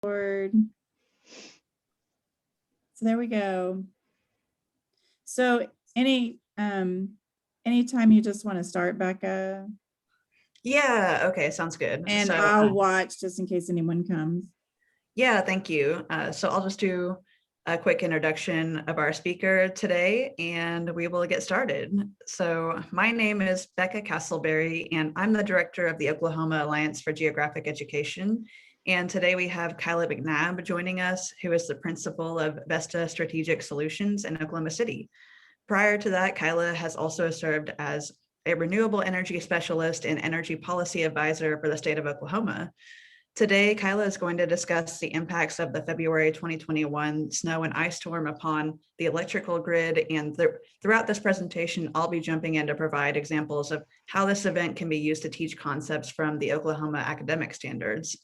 So there we go. So anytime you just want to start, Becca. Yeah, okay, sounds good. And I'll watch just in case anyone comes. Yeah, thank you. So I'll just do a quick introduction of our speaker today, and we will get started. So my name is Becca Castleberry, and I'm the director of the Oklahoma Alliance for Geographic Education. And today we have Kylah McNabb joining us, who is the principal of Vesta Strategic Solutions in Oklahoma City. Prior to that, Kylah has also served as a Renewable Energy Specialist and Energy Policy Advisor for the state of Oklahoma. Today, Kylah is going to discuss the impacts of the February 2021 snow and ice storm upon the electrical grid. And throughout this presentation, I'll be jumping in to provide examples of how this event can be used to teach concepts from the Oklahoma academic standards.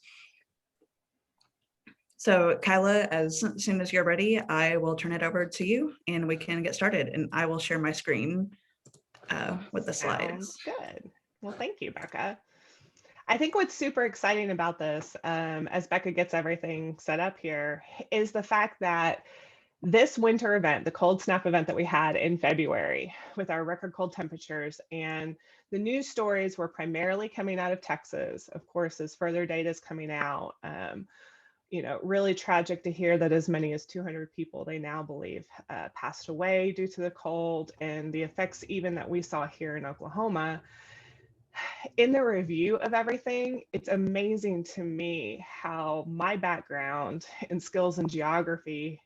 So Kylah, as soon as you're ready, I will turn it over to you and we can get started. And I will share my screen with the slides. Sounds good. Well, thank you, Becca. I think what's super exciting about this, as Becca gets everything set up here, is the fact that this winter event, the cold snap event that we had in February with our record cold temperatures, and the news stories were primarily coming out of Texas. Of course, as further data is coming out, really tragic to hear that as many as 200 people, they now believe, passed away due to the cold, and the effects even that we saw here in Oklahoma. In the review of everything, it's amazing to me how my background and skills in geography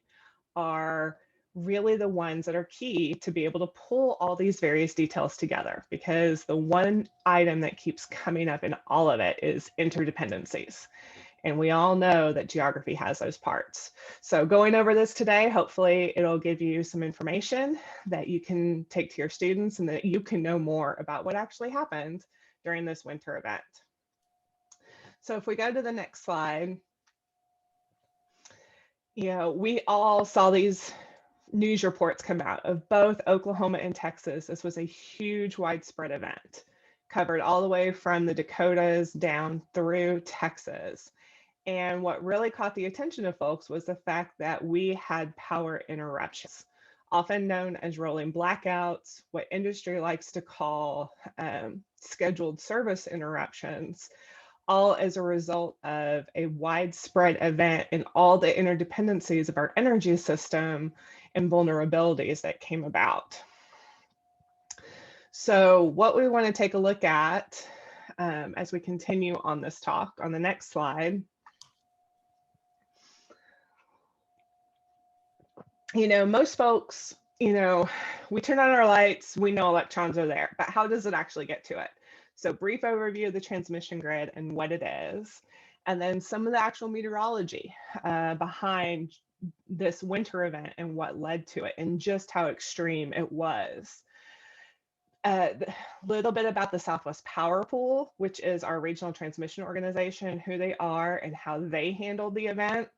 are really the ones that are key to be able to pull all these various details together, because the one item that keeps coming up in all of it is interdependencies. And we all know that geography has those parts. So going over this today, hopefully it'll give you some information that you can take to your students and that you can know more about what actually happened during this winter event. So if we go to the next slide, we all saw these news reports come out of both Oklahoma and Texas. This was a huge widespread event, covered all the way from the Dakotas down through Texas. And what really caught the attention of folks was the fact that we had power interruptions, often known as rolling blackouts, what industry likes to call scheduled service interruptions, all as a result of a widespread event in all the interdependencies of our energy system and vulnerabilities that came about. So what we want to take a look at as we continue on this talk on the next slide. Most folks, we turn on our lights, we know electrons are there, but how does it actually get to it? So brief overview of the transmission grid and what it is, and then some of the actual meteorology behind this winter event and what led to it and just how extreme it was. A little bit about the Southwest Power Pool, which is our regional transmission organization, who they are and how they handled the event.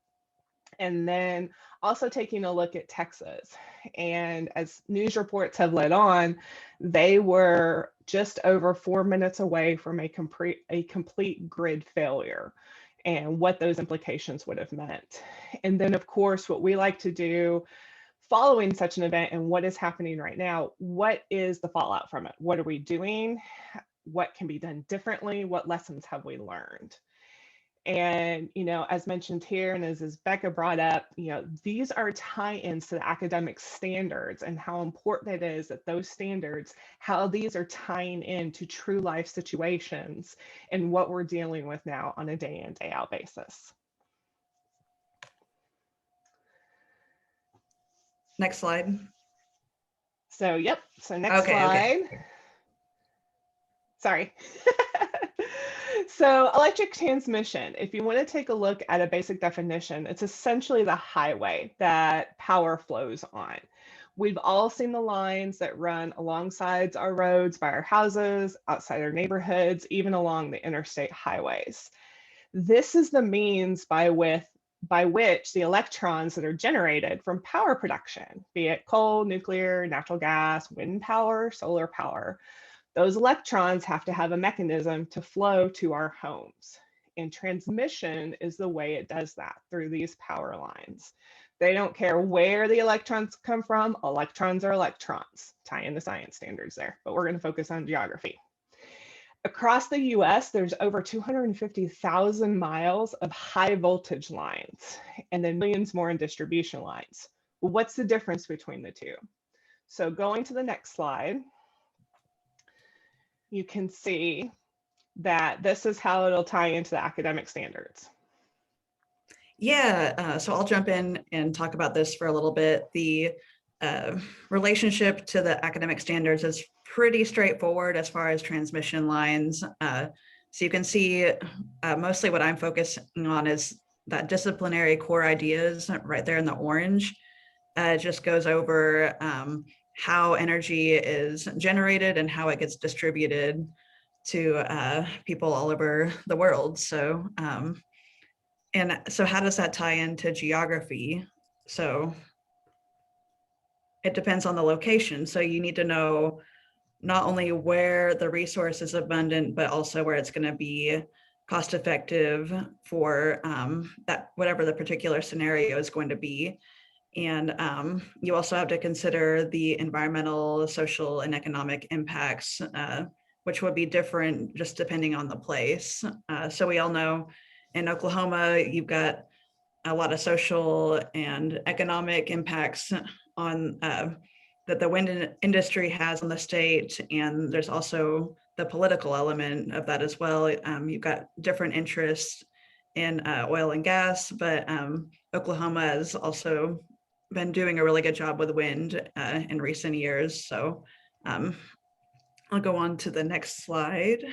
And then also taking a look at Texas. And as news reports have led on, they were just over 4 minutes away from a complete grid failure and what those implications would have meant. And then, of course, what we like to do following such an event and what is happening right now, what is the fallout from it? What are we doing? What can be done differently? What lessons have we learned? And, as mentioned here, and as Becca brought up, these are tie-ins to the academic standards and how important it is that those standards, how these are tying into true life situations and what we're dealing with now on a day in, day out basis. Next slide. So, so next slide. Okay. Sorry. So electric transmission, if you want to take a look at a basic definition, it's essentially the highway that power flows on. We've all seen the lines that run alongside our roads, by our houses, outside our neighborhoods, even along the interstate highways. This is the means by which the electrons that are generated from power production, be it coal, nuclear, natural gas, wind power, solar power, those electrons have to have a mechanism to flow to our homes. And transmission is the way it does that, through these power lines. They don't care where the electrons come from. Electrons are electrons. Tie in the science standards there, but we're going to focus on geography. Across the US, there's over 250,000 miles of high voltage lines, and then millions more in distribution lines. Well, what's the difference between the two? So going to the next slide, you can see that this is how it'll tie into the academic standards. Yeah, so I'll jump in and talk about this for a little bit. The relationship to the academic standards is pretty straightforward as far as transmission lines. So you can see mostly what I'm focusing on is that disciplinary core ideas right there in the orange. It just goes over how energy is generated and how it gets distributed to people all over the world. So how does that tie into geography? So it depends on the location. So you need to know not only where the resource is abundant, but also where it's going to be cost effective for that whatever the particular scenario is going to be. And you also have to consider the environmental, social, and economic impacts, which would be different just depending on the place. So we all know in Oklahoma, you've got a lot of social and economic impacts on that the wind industry has on the state. And there's also the political element of that as well. You've got different interests in oil and gas, but Oklahoma has also been doing a really good job with wind in recent years. So I'll go on to the next slide.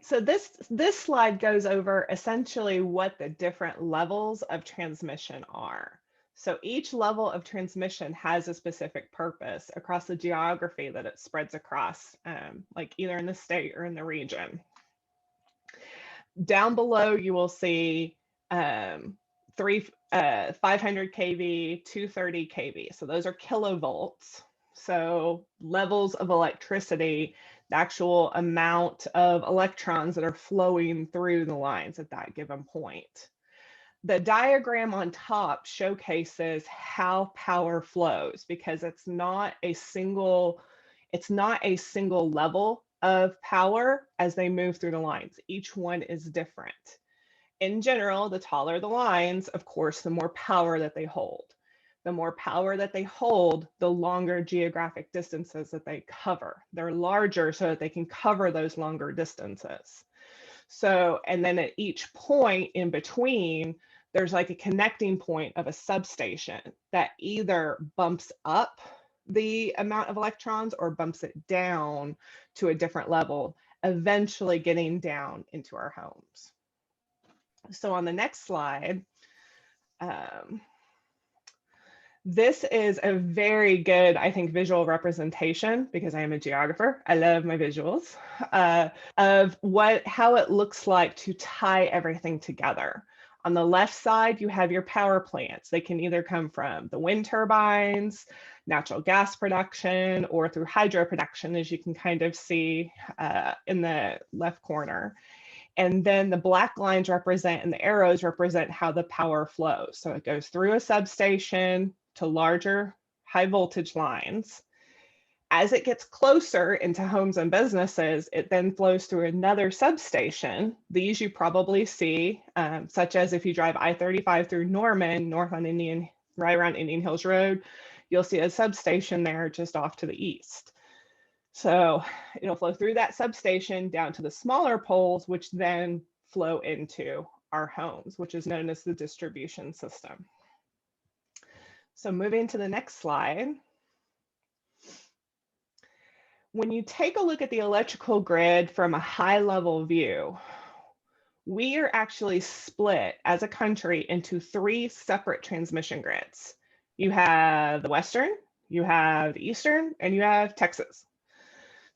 So this slide goes over essentially what the different levels of transmission are. So each level of transmission has a specific purpose across the geography that it spreads across, like either in the state or in the region. Down below, you will see 500 kV, 230 kV. So those are kilovolts. So levels of electricity, the actual amount of electrons that are flowing through the lines at that given point. The diagram on top showcases how power flows, because it's not a single level of power as they move through the lines. Each one is different. In general, the taller the lines, of course, the more power that they hold. The more power that they hold, the longer geographic distances that they cover. They're larger so that they can cover those longer distances. So, and then at each point in between, there's like a connecting point of a substation that either bumps up the amount of electrons or bumps it down to a different level, eventually getting down into our homes. So on the next slide, this is a very good, I think, visual representation, because I am a geographer. I love my visuals, of how it looks like to tie everything together. On the left side, you have your power plants. They can either come from the wind turbines, natural gas production, or through hydro production, as you can kind of see in the left corner. And then the black lines represent, and the arrows represent how the power flows. So it goes through a substation to larger high voltage lines. As it gets closer into homes and businesses, it then flows through another substation. These you probably see, such as if you drive I-35 through Norman, north on right around Indian Hills Road, you'll see a substation there just off to the east. So it'll flow through that substation down to the smaller poles, which then flow into our homes, which is known as the distribution system. So moving to the next slide. When you take a look at the electrical grid from a high level view, we are actually split as a country into 3 separate transmission grids. You have the Western, you have the Eastern, and you have Texas.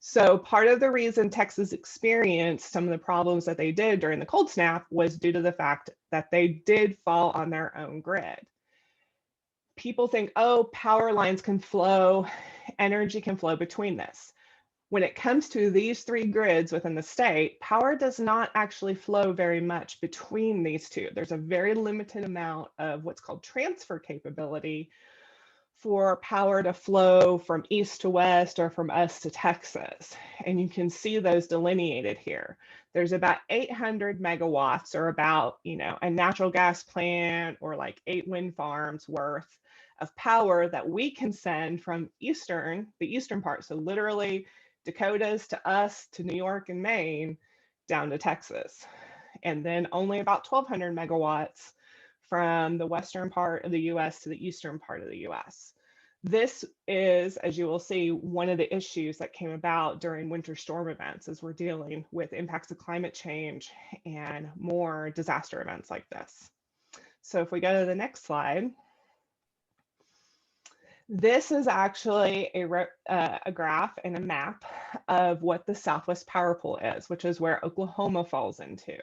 So part of the reason Texas experienced some of the problems that they did during the cold snap was due to the fact that they did fall on their own grid. People think, oh, power lines can flow, energy can flow between this. When it comes to these three grids within the state, power does not actually flow very much between these two. There's a very limited amount of what's called transfer capability for power to flow from east to west or from us to Texas. And you can see those delineated here. There's about 800 megawatts, or about, a natural gas plant or like 8 wind farms worth of power that we can send from the eastern part. So literally Dakotas to us, to New York and Maine, down to Texas. And then only about 1,200 megawatts from the western part of the US to the eastern part of the US. This is, as you will see, one of the issues that came about during winter storm events, as we're dealing with impacts of climate change and more disaster events like this. So if we go to the next slide. This is actually a graph and a map of what the Southwest Power Pool is, which is where Oklahoma falls into.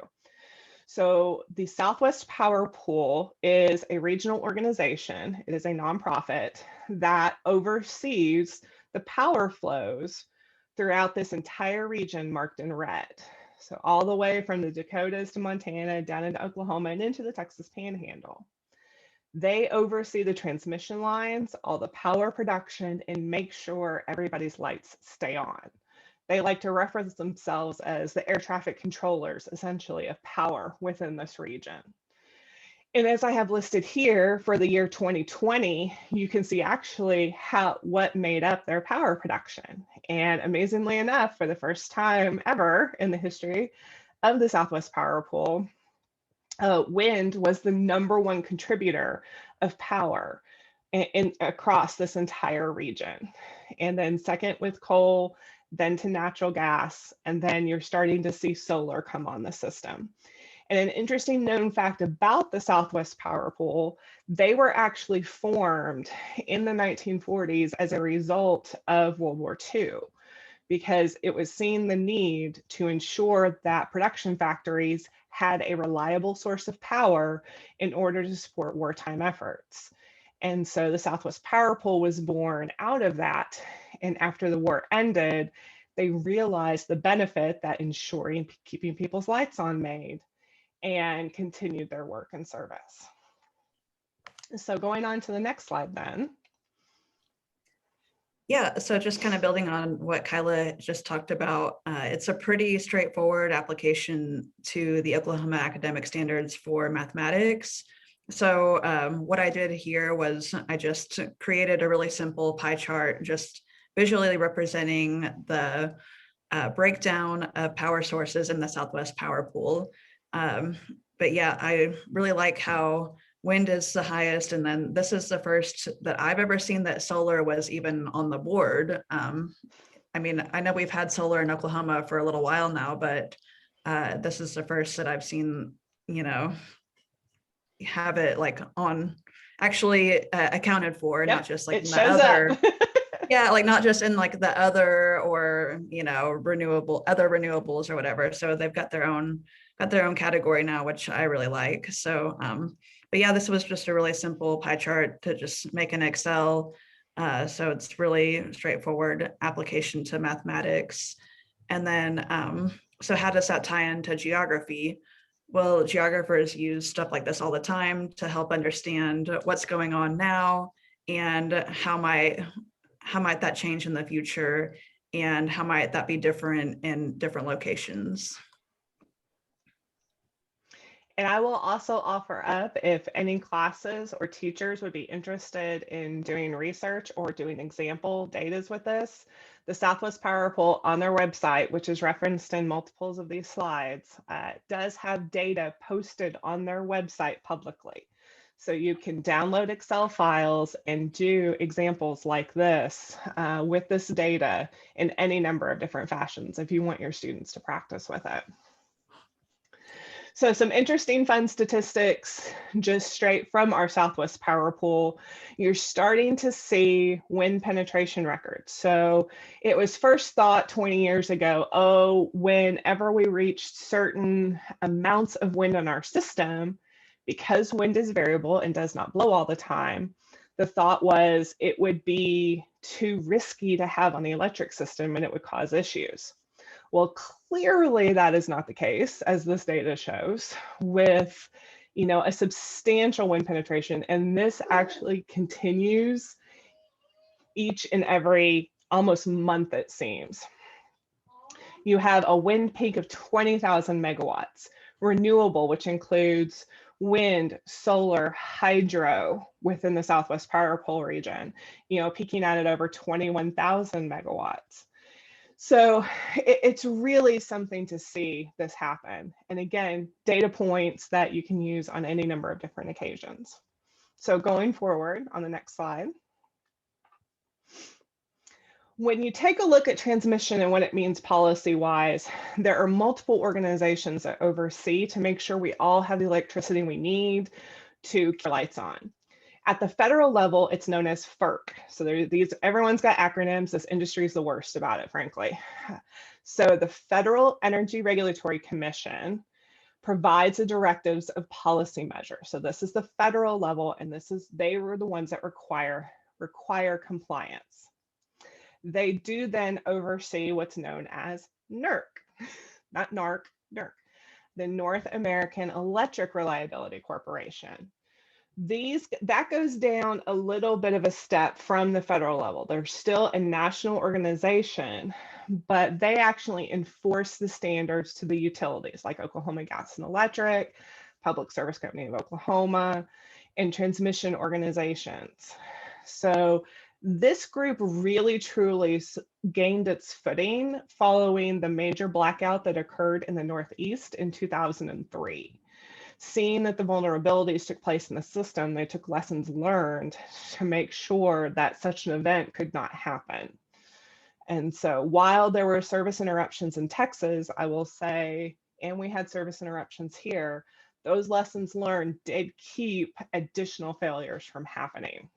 So the Southwest Power Pool is a regional organization. It is a nonprofit that oversees the power flows throughout this entire region marked in red. So all the way from the Dakotas to Montana, down into Oklahoma, and into the Texas Panhandle. They oversee the transmission lines, all the power production, and make sure everybody's lights stay on. They like to reference themselves as the air traffic controllers, essentially, of power within this region. And as I have listed here for the year 2020, you can see actually what made up their power production. And amazingly enough, for the first time ever in the history of the Southwest Power Pool, wind was the #1 contributor of power across this entire region. And then second with coal, then to natural gas, and then you're starting to see solar come on the system. And an interesting known fact about the Southwest Power Pool, they were actually formed in the 1940s as a result of World War II, because it was seeing the need to ensure that production factories had a reliable source of power in order to support wartime efforts. And so the Southwest Power Pool was born out of that. And after the war ended, they realized the benefit that ensuring keeping people's lights on made, and continued their work and service. So going on to the next slide then. Yeah, so just kind of building on what Kyla just talked about, it's a pretty straightforward application to the Oklahoma academic standards for mathematics. So what I did here was I just created a really simple pie chart, just visually representing the breakdown of power sources in the Southwest Power Pool. But yeah, I really like how wind is the highest, and then this is the first that I've ever seen that solar was even on the board. I mean, I know we've had solar in Oklahoma for a little while now, but this is the first that I've seen, have it like on actually accounted for, Yep, not just like it in the shows other. up. Yeah, like not just in like the other or other renewables or whatever. So they've got their own category now, which I really like. So but yeah, this was just a really simple pie chart to just make in Excel. So it's really straightforward application to mathematics. And then so how does that tie into geography? Well, geographers use stuff like this all the time to help understand what's going on now and how might that change in the future, and how might that be different in different locations. And I will also offer up, if any classes or teachers would be interested in doing research or doing example datas with this, the Southwest Power Pool on their website, which is referenced in multiples of these slides, does have data posted on their website publicly. So you can download Excel files and do examples like this with this data in any number of different fashions if you want your students to practice with it. So some interesting fun statistics just straight from our Southwest Power Pool. You're starting to see wind penetration records. So it was first thought 20 years ago, whenever we reached certain amounts of wind on our system, because wind is variable and does not blow all the time, The thought was it would be too risky to have on the electric system and it would cause issues. Well, clearly that is not the case, as this data shows, with a substantial wind penetration. And this actually continues each and every almost month, it seems. You have a wind peak of 20,000 megawatts, renewable, which includes wind, solar, hydro within the Southwest Power Pole region, peaking out at over 21,000 megawatts. So it's really something to see this happen. And again, data points that you can use on any number of different occasions. So going forward on the next slide. When you take a look at transmission and what it means policy-wise, there are multiple organizations that oversee to make sure we all have the electricity we need to keep our lights on. At the federal level, it's known as FERC. So everyone's got acronyms. This industry is the worst about it, frankly. So the Federal Energy Regulatory Commission provides the directives of policy measures. So this is the federal level, and they were the ones that require compliance. They do then oversee what's known as NERC, not NARC, NERC, the North American Electric Reliability Corporation. That goes down a little bit of a step from the federal level. They're still a national organization, but they actually enforce the standards to the utilities like Oklahoma Gas and Electric, Public Service Company of Oklahoma, and transmission organizations. So this group really truly gained its footing following the major blackout that occurred in the Northeast in 2003. Seeing that the vulnerabilities took place in the system, they took lessons learned to make sure that such an event could not happen. And so while there were service interruptions in Texas, I will say, and we had service interruptions here, those lessons learned did keep additional failures from happening.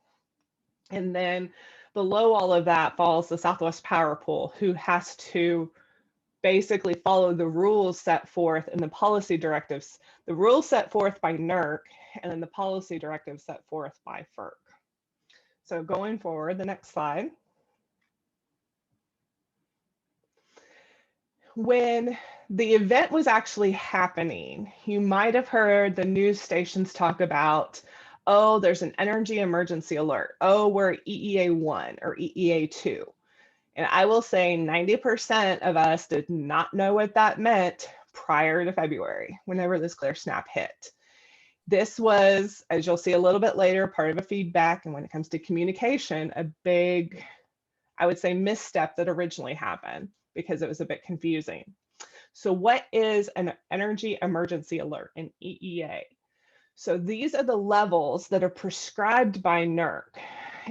And then below all of that falls the Southwest Power Pool, who has to basically follow the rules set forth in the policy directives, the rules set forth by NERC, and then the policy directives set forth by FERC. So going forward, the next slide. When the event was actually happening, you might have heard the news stations talk about, oh, there's an energy emergency alert. Oh, we're EEA1 or EEA2. And I will say 90% of us did not know what that meant prior to February, whenever this clear snap hit. This was, as you'll see a little bit later, part of a feedback. And when it comes to communication, a big, I would say, misstep that originally happened because it was a bit confusing. So what is an energy emergency alert, an EEA? So these are the levels that are prescribed by NERC.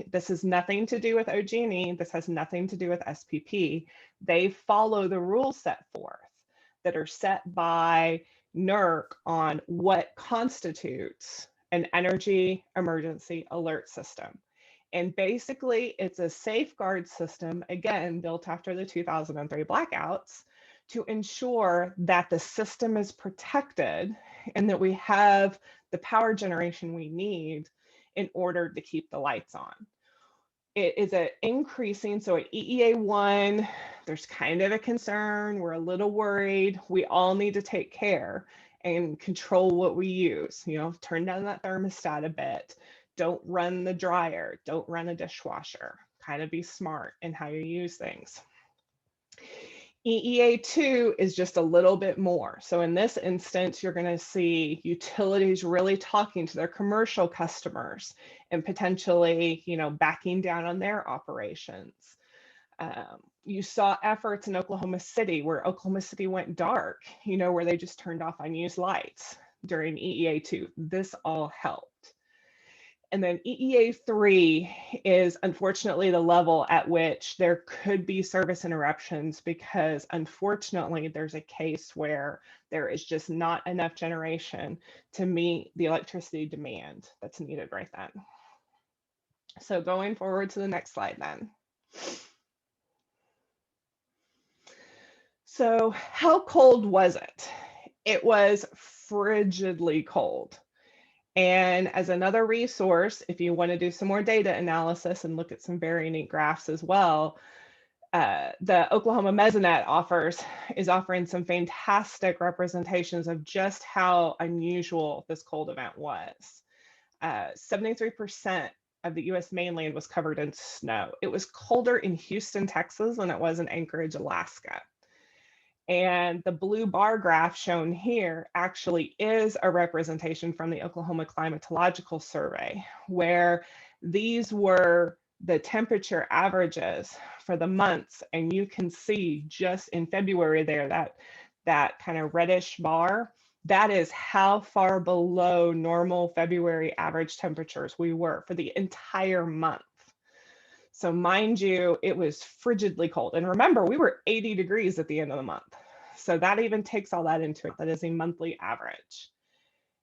This has nothing to do with OG&E. This has nothing to do with SPP. They follow the rules set forth that are set by NERC on what constitutes an energy emergency alert system. And basically, it's a safeguard system, again, built after the 2003 blackouts, to ensure that the system is protected and that we have the power generation we need in order to keep the lights on. It is an increasing, so at EEA1, there's kind of a concern. We're a little worried. We all need to take care and control what we use. Turn down that thermostat a bit. Don't run the dryer. Don't run a dishwasher. Kind of be smart in how you use things. EEA2 is just a little bit more. So in this instance, you're going to see utilities really talking to their commercial customers and potentially, backing down on their operations. You saw efforts in Oklahoma City where Oklahoma City went dark, where they just turned off unused lights during EEA2. This all helped. And then EEA3 is unfortunately the level at which there could be service interruptions because unfortunately there's a case where there is just not enough generation to meet the electricity demand that's needed right then. So going forward to the next slide then. So how cold was it? It was frigidly cold. And as another resource, if you want to do some more data analysis and look at some very neat graphs as well, the Oklahoma Mesonet is offering some fantastic representations of just how unusual this cold event was. 73% of the US mainland was covered in snow. It was colder in Houston, Texas than it was in Anchorage, Alaska. And the blue bar graph shown here actually is a representation from the Oklahoma Climatological Survey, where these were the temperature averages for the months. And you can see just in February there, that kind of reddish bar, that is how far below normal February average temperatures we were for the entire month. So mind you, it was frigidly cold. And remember, we were 80 degrees at the end of the month. So that even takes all that into it. That is a monthly average.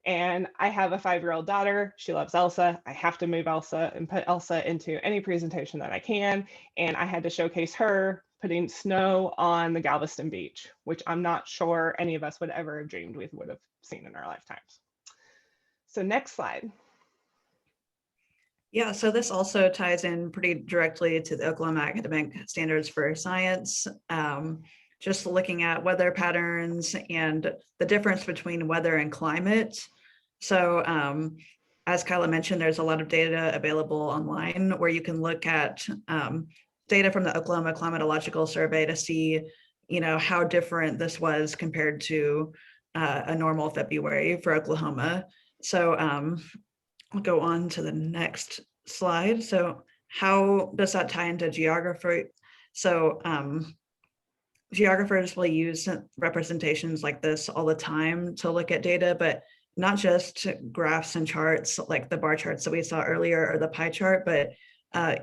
And I have a 5-year-old daughter. She loves Elsa. I have to move Elsa and put Elsa into any presentation that I can. And I had to showcase her putting snow on the Galveston beach, which I'm not sure any of us would ever have dreamed we would have seen in our lifetimes. So next slide. Yeah, so this also ties in pretty directly to the Oklahoma Academic Standards for Science. Just looking at weather patterns and the difference between weather and climate. So as Kylah mentioned, there's a lot of data available online where you can look at data from the Oklahoma Climatological Survey to see, how different this was compared to a normal February for Oklahoma. So I'll go on to the next slide. So how does that tie into geography? So geographers will use representations like this all the time to look at data, but not just graphs and charts like the bar charts that we saw earlier or the pie chart, but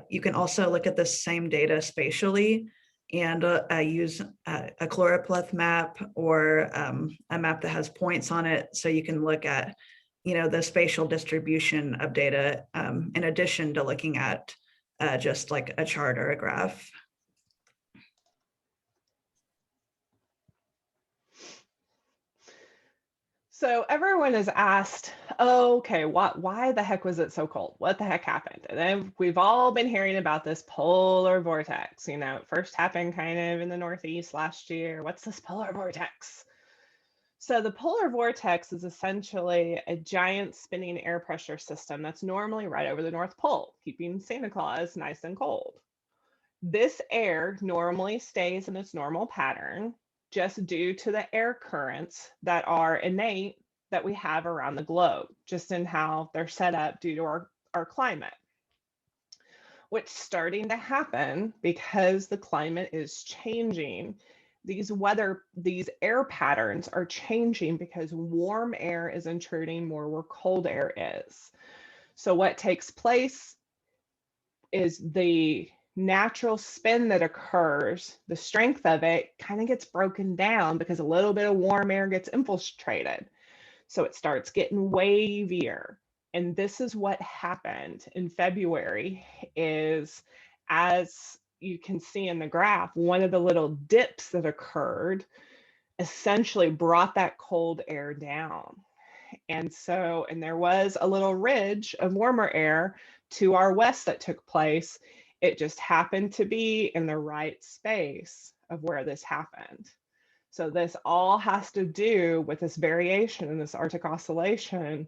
you can also look at the same data spatially and use a choropleth map or a map that has points on it. So you can look at, the spatial distribution of data in addition to looking at just like a chart or a graph. So everyone is asked, okay, why the heck was it so cold? What the heck happened? And then we've all been hearing about this polar vortex. It first happened kind of in the Northeast last year. What's this polar vortex? So the polar vortex is essentially a giant spinning air pressure system that's normally right over the North Pole, keeping Santa Claus nice and cold. This air normally stays in its normal pattern, just due to the air currents that are innate that we have around the globe, just in how they're set up due to our climate. What's starting to happen because the climate is changing, these air patterns are changing because warm air is intruding more where cold air is. So what takes place is the natural spin that occurs, the strength of it kind of gets broken down because a little bit of warm air gets infiltrated. So it starts getting wavier. And this is what happened in February is, as you can see in the graph, one of the little dips that occurred essentially brought that cold air down. And there was a little ridge of warmer air to our west that took place. It just happened to be in the right space of where this happened. So this all has to do with this variation in this Arctic oscillation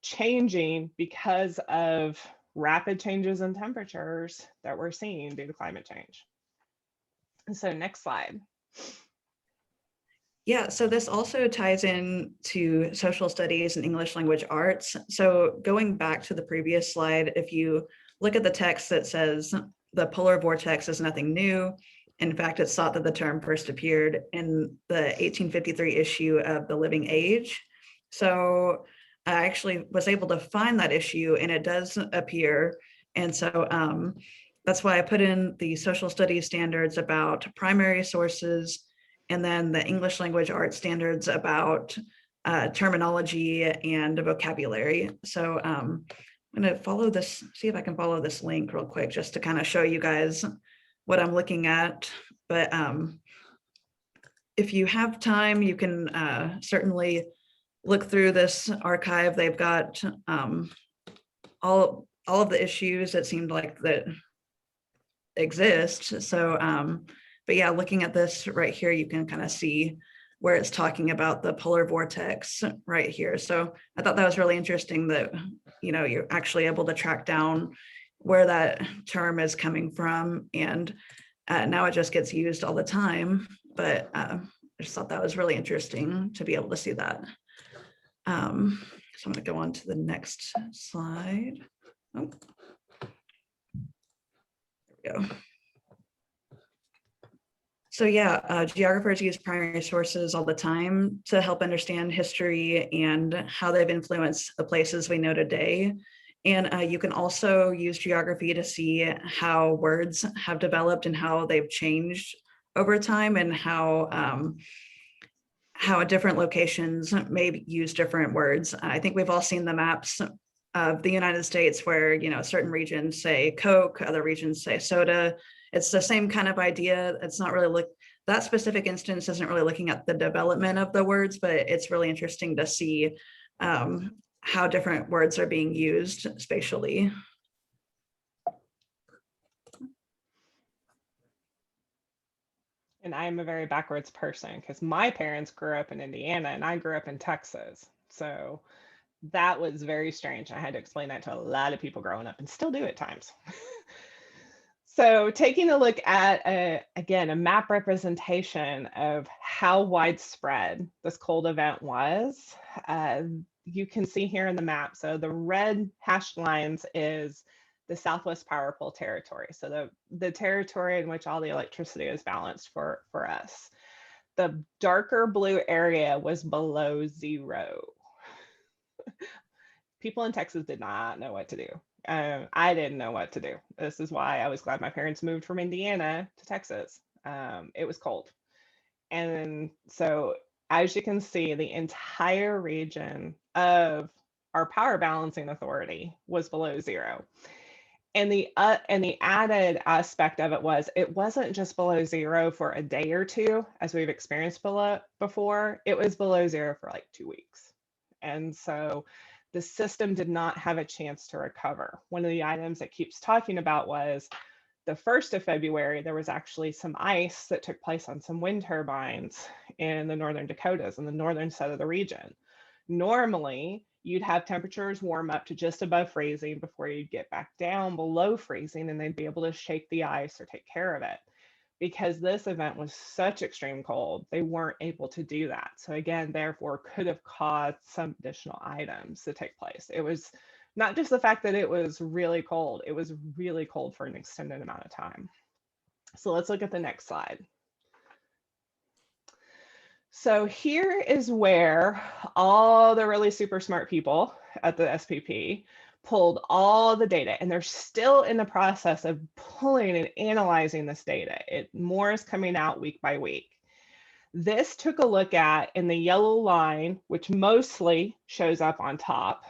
changing because of rapid changes in temperatures that we're seeing due to climate change. And so next slide. Yeah, so this also ties in to social studies and English language arts. So going back to the previous slide, if you look at the text that says the polar vortex is nothing new. In fact, it's thought that the term first appeared in the 1853 issue of The Living Age. So I actually was able to find that issue and it does appear. And so that's why I put in the social studies standards about primary sources and then the English language arts standards about terminology and vocabulary. So I'm going to follow this, see if I can follow this link real quick just to kind of show you guys what I'm looking at. But if you have time, you can certainly look through this archive, they've got all of the issues it seemed like that exist. So, but yeah, looking at this right here, you can kind of see where it's talking about the polar vortex right here. So I thought that was really interesting that, you're actually able to track down where that term is coming from. And now it just gets used all the time. But I just thought that was really interesting to be able to see that. So I'm going to go on to the next slide. Oh. There we go. So yeah, geographers use primary sources all the time to help understand history and how they've influenced the places we know today. And you can also use geography to see how words have developed and how they've changed over time, and how different locations may use different words. I think we've all seen the maps of the United States where, certain regions say Coke, other regions say soda. It's the same kind of idea. It's not really that specific instance isn't really looking at the development of the words, but it's really interesting to see how different words are being used spatially. And I am a very backwards person because my parents grew up in Indiana and I grew up in Texas. So that was very strange. I had to explain that to a lot of people growing up and still do at times. So taking a look at, again, a map representation of how widespread this cold event was, you can see here in the map. So the red hashed lines is the Southwest Power Pole territory. So the territory in which all the electricity is balanced for us. The darker blue area was below zero. People in Texas did not know what to do. I didn't know what to do. This is why I was glad my parents moved from Indiana to Texas. It was cold. And so as you can see, the entire region of our power balancing authority was below zero. And the added aspect of it wasn't just below zero for a day or two, as we've experienced before. It was below zero for like 2 weeks. And so the system did not have a chance to recover. One of the items it keeps talking about was the 1st of February, there was actually some ice that took place on some wind turbines in the northern Dakotas, in the northern side of the region. Normally, you'd have temperatures warm up to just above freezing before you'd get back down below freezing, and they'd be able to shake the ice or take care of it. Because this event was such extreme cold, they weren't able to do that. So again, therefore, could have caused some additional items to take place. It was not just the fact that it was really cold, it was really cold for an extended amount of time. So let's look at the next slide. So here is where all the really super smart people at the SPP pulled all the data, and they're still in the process of pulling and analyzing this data. More is coming out week by week. This took a look at, in the yellow line, which mostly shows up on top,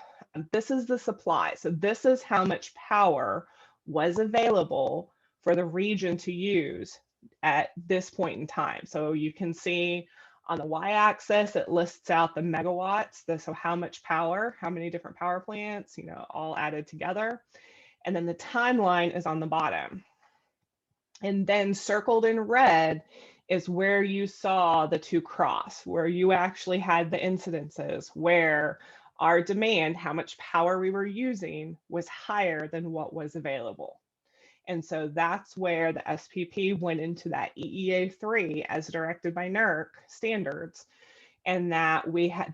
this is the supply. So this is how much power was available for the region to use at this point in time. So you can see on the y-axis, it lists out the megawatts, so how much power, how many different power plants, all added together. And then the timeline is on the bottom. And then circled in red is where you saw the two cross, where you actually had the incidences where our demand, how much power we were using, was higher than what was available. And so that's where the SPP went into that EEA3 as directed by NERC standards, and that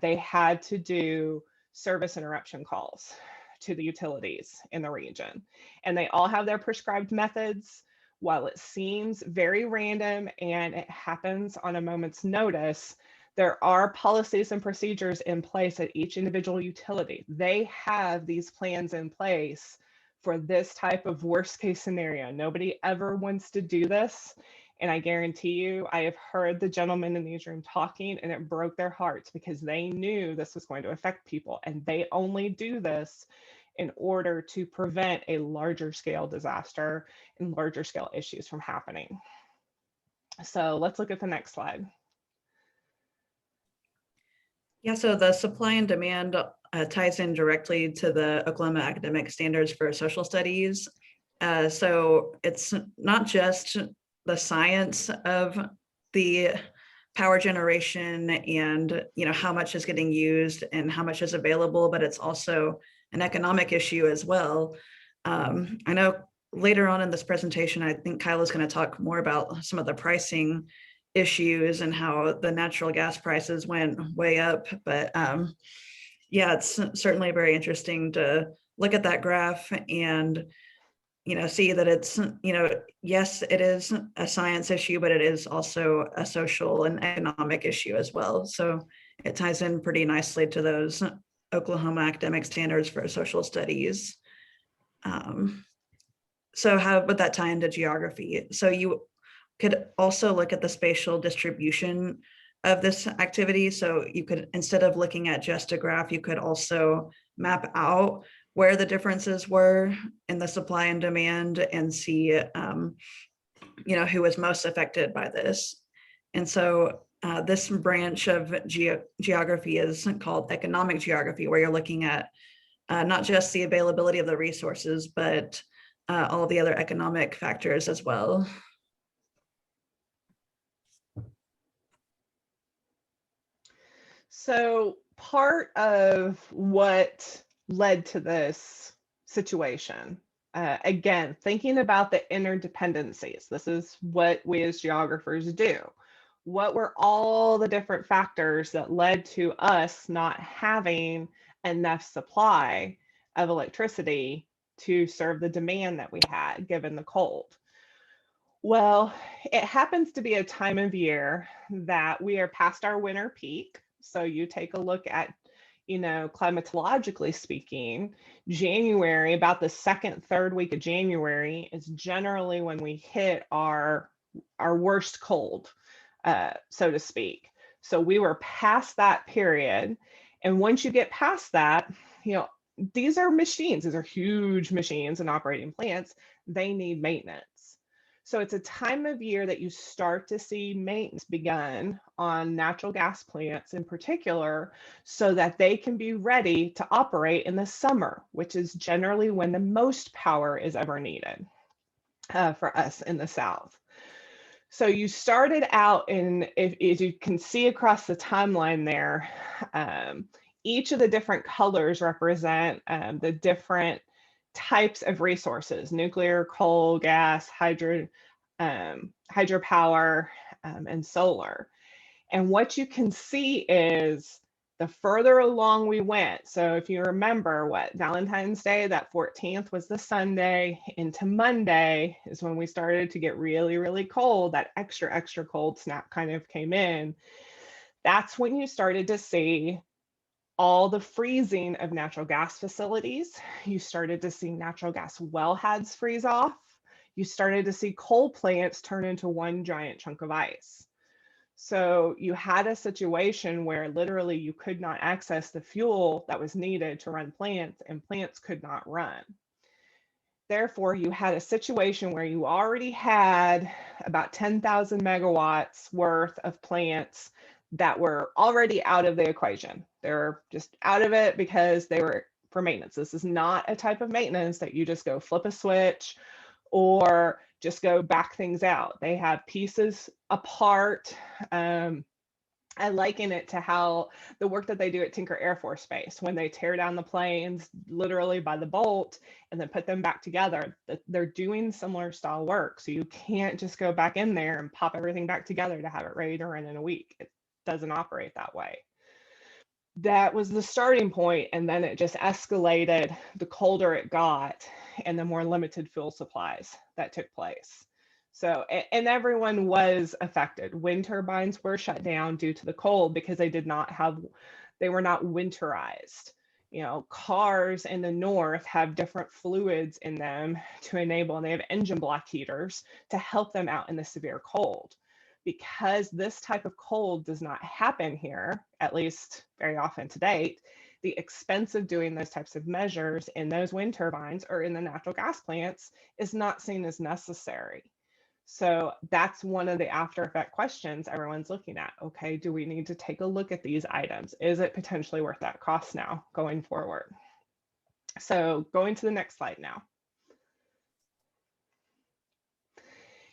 they had to do service interruption calls to the utilities in the region. And they all have their prescribed methods. While it seems very random and it happens on a moment's notice, there are policies and procedures in place at each individual utility. They have these plans in place for this type of worst case scenario. Nobody ever wants to do this. And I guarantee you, I have heard the gentlemen in these rooms talking, and it broke their hearts because they knew this was going to affect people. And they only do this in order to prevent a larger scale disaster and larger scale issues from happening. So let's look at the next slide. Yeah, so the supply and demand ties in directly to the Oklahoma Academic Standards for Social Studies. So it's not just the science of the power generation and how much is getting used and how much is available, but it's also an economic issue as well. I know later on in this presentation, I think Kylah's going to talk more about some of the pricing issues and how the natural gas prices went way up. But yeah, it's certainly very interesting to look at that graph and see that it's yes, it is a science issue, but it is also a social and economic issue as well. So it ties in pretty nicely to those Oklahoma Academic Standards for Social Studies. So how would that tie into geography? So you could also look at the spatial distribution of this activity. So you could, instead of looking at just a graph, you could also map out where the differences were in the supply and demand and see, who was most affected by this. And so this branch of geography is called economic geography, where you're looking at not just the availability of the resources, but all the other economic factors as well. So part of what led to this situation, again, thinking about the interdependencies, this is what we as geographers do. What were all the different factors that led to us not having enough supply of electricity to serve the demand that we had given the cold? Well, it happens to be a time of year that we are past our winter peak. So you take a look at, climatologically speaking, January, about the second, third week of January is generally when we hit our worst cold, so to speak. So we were past that period. And once you get past that, these are machines, these are huge machines and operating plants. They need maintenance. So it's a time of year that you start to see maintenance begun on natural gas plants in particular, so that they can be ready to operate in the summer, which is generally when the most power is ever needed for us in the South. So you started out in, if you can see across the timeline there, each of the different colors represent the different types of resources: nuclear, coal, gas, hydropower, and solar. And what you can see is the further along we went. So if you remember Valentine's Day, that 14th was the Sunday, into Monday is when we started to get really, really cold. That extra cold snap kind of came in. That's when you started to see all the freezing of natural gas facilities. You started to see natural gas wellheads freeze off. You started to see coal plants turn into one giant chunk of ice. So you had a situation where literally you could not access the fuel that was needed to run plants, and plants could not run. Therefore, you had a situation where you already had about 10,000 megawatts worth of plants that were already out of the equation. They're just out of it because they were for maintenance. This is not a type of maintenance that you just go flip a switch or just go back things out. They have pieces apart. I liken it to how the work that they do at Tinker Air Force Base, when they tear down the planes literally by the bolt and then put them back together. They're doing similar style work. So you can't just go back in there and pop everything back together to have it ready to run in a week. It doesn't operate that way. That was the starting point, and then it just escalated the colder it got and the more limited fuel supplies that took place. So, and everyone was affected. Wind turbines were shut down due to the cold because they were not winterized. Cars in the north have different fluids in them to enable, and they have engine block heaters to help them out in the severe cold. Because this type of cold does not happen here, at least very often to date, the expense of doing those types of measures in those wind turbines or in the natural gas plants is not seen as necessary. So that's one of the after effect questions everyone's looking at. Okay, do we need to take a look at these items? Is it potentially worth that cost now going forward? So going to the next slide now.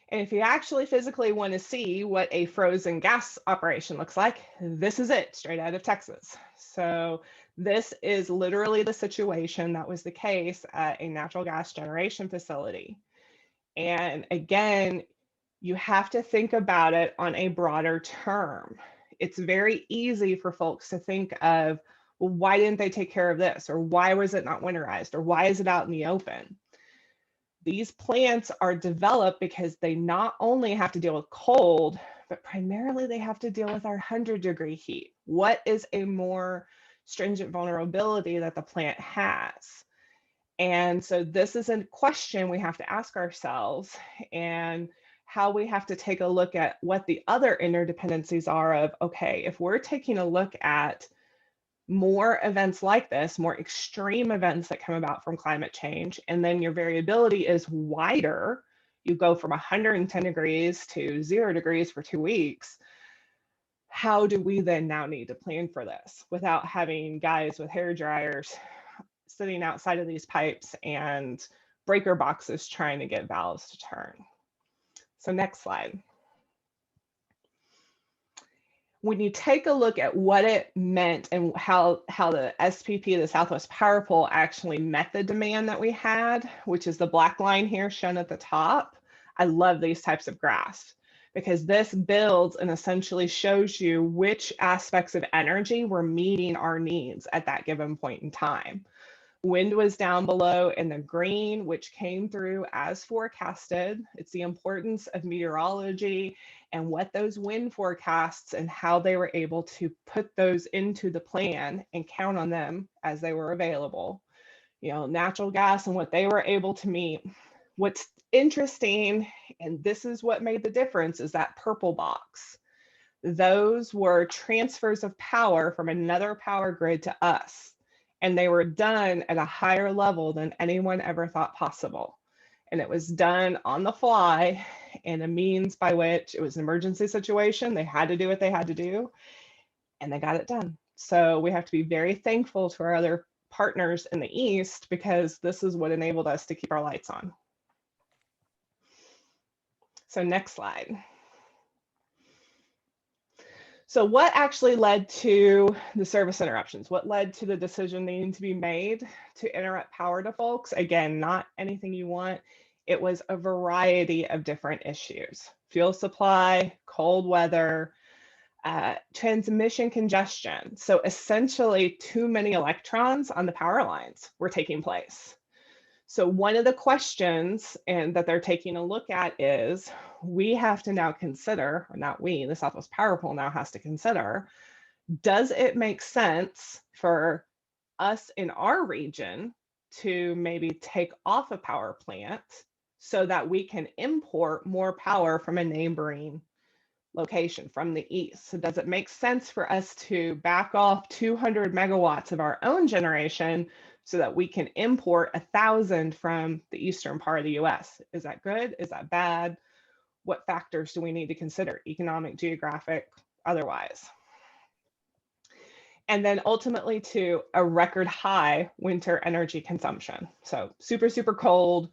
And if you actually physically want to see what a frozen gas operation looks like, this is it, straight out of Texas. So this is literally the situation that was the case at a natural gas generation facility. And again, you have to think about it on a broader term. It's very easy for folks to think of, well, why didn't they take care of this? Or why was it not winterized? Or why is it out in the open? These plants are developed because they not only have to deal with cold, but primarily they have to deal with our 100-degree heat. What is a more stringent vulnerability that the plant has? And so this is a question we have to ask ourselves, and how we have to take a look at what the other interdependencies are of, okay, if we're taking a look at more events like this, more extreme events that come about from climate change, and then your variability is wider, you go from 110 degrees to 0 degrees for 2 weeks, how do we then now need to plan for this without having guys with hair dryers sitting outside of these pipes and breaker boxes trying to get valves to turn? So next slide. When you take a look at what it meant and how the SPP, the Southwest Power Pool, actually met the demand that we had, which is the black line here shown at the top, I love these types of graphs because this builds and essentially shows you which aspects of energy were meeting our needs at that given point in time. Wind was down below in the green, which came through as forecasted. It's the importance of meteorology and what those wind forecasts and how they were able to put those into the plan and count on them as they were available. You know, natural gas and what they were able to meet. What's interesting, and this is what made the difference, is that purple box. Those were transfers of power from another power grid to us. And they were done at a higher level than anyone ever thought possible. And it was done on the fly, and a means by which it was an emergency situation. They had to do what they had to do, and they got it done. So we have to be very thankful to our other partners in the East, because this is what enabled us to keep our lights on. So next slide. So what actually led to the service interruptions? What led to the decision needing to be made to interrupt power to folks? Again, not anything you want. It was a variety of different issues: fuel supply, cold weather, transmission congestion. So essentially too many electrons on the power lines were taking place. So one of the questions that they're taking a look at is, we have to now consider, or not we, the Southwest Power Pool now has to consider, does it make sense for us in our region to maybe take off a power plant so that we can import more power from a neighboring location from the east? So does it make sense for us to back off 200 megawatts of our own generation so that we can import 1,000 from the eastern part of the US? Is that good? Is that bad? What factors do we need to consider? Economic, geographic, otherwise. And then ultimately to a record high winter energy consumption. So super, super cold.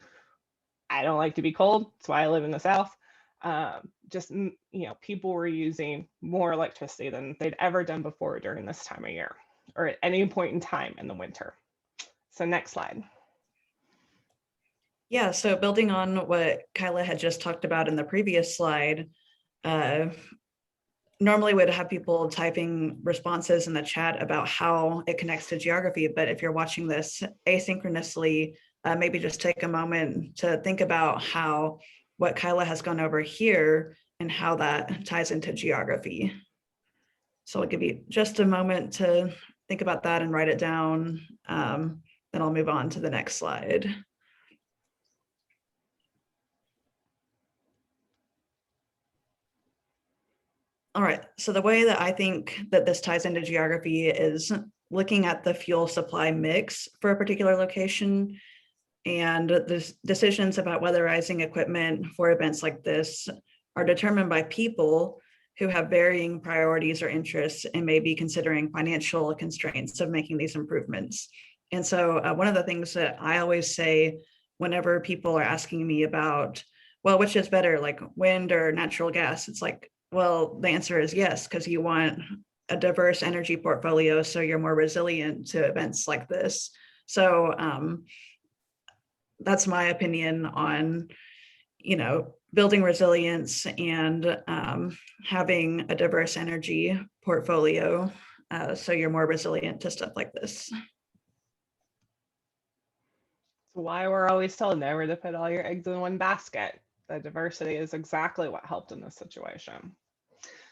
I don't like to be cold. That's why I live in the South. People were using more electricity than they'd ever done before during this time of year, or at any point in time in the winter. So next slide. Yeah, so building on what Kylah had just talked about in the previous slide, normally would have people typing responses in the chat about how it connects to geography, but if you're watching this asynchronously, maybe just take a moment to think about how what Kylah has gone over here and how that ties into geography. So I'll give you just a moment to think about that and write it down. Then I'll move on to the next slide. All right, so the way that I think that this ties into geography is looking at the fuel supply mix for a particular location. And the decisions about weatherizing equipment for events like this are determined by people who have varying priorities or interests and may be considering financial constraints of making these improvements. And so one of the things that I always say whenever people are asking me about, well, which is better, like wind or natural gas? It's like, well, the answer is yes, because you want a diverse energy portfolio so you're more resilient to events like this. So that's my opinion on, building resilience and having a diverse energy portfolio so you're more resilient to stuff like this. Why we're always told never to put all your eggs in one basket. The diversity is exactly what helped in this situation.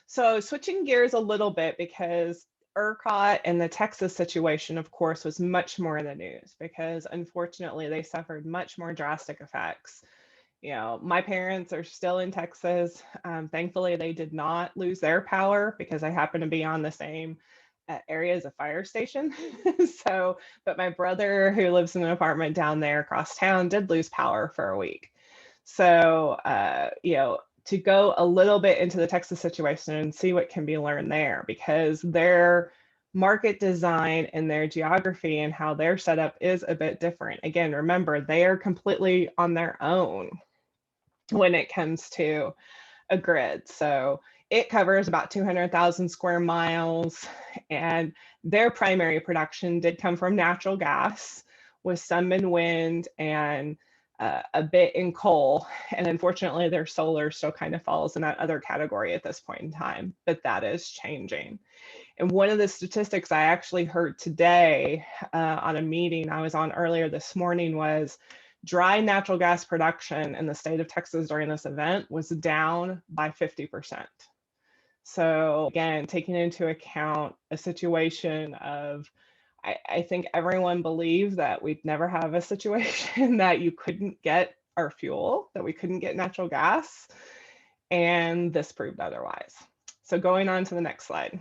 So switching gears a little bit, because ERCOT and the Texas situation, of course, was much more in the news because unfortunately they suffered much more drastic effects. My parents are still in Texas. Thankfully, they did not lose their power because I happen to be on the same area as a fire station. But my brother, who lives in an apartment down there across town, did lose power for a week. So, to go a little bit into the Texas situation and see what can be learned there, because their market design and their geography and how they're set up is a bit different. Again, remember, they are completely on their own when it comes to a grid. So it covers about 200,000 square miles, and their primary production did come from natural gas with some in wind and a bit in coal. And unfortunately, their solar still kind of falls in that other category at this point in time, but that is changing. And one of the statistics I actually heard today on a meeting I was on earlier this morning was dry natural gas production in the state of Texas during this event was down by 50%. So again, taking into account a situation of, I think everyone believed that we'd never have a situation that you couldn't get our fuel, that we couldn't get natural gas, and this proved otherwise. So going on to the next slide.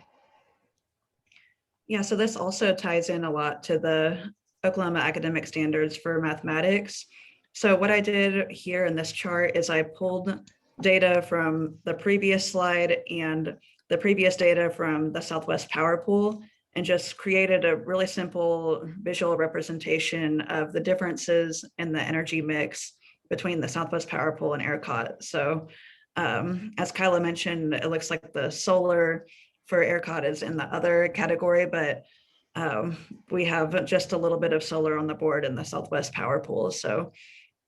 Yeah, so this also ties in a lot to the Oklahoma academic standards for mathematics. So what I did here in this chart is I pulled data from the previous slide and the previous data from the Southwest Power Pool and just created a really simple visual representation of the differences in the energy mix between the Southwest Power Pool and ERCOT. So as Kylah mentioned, it looks like the solar for ERCOT is in the other category, but we have just a little bit of solar on the board in the Southwest Power Pool. So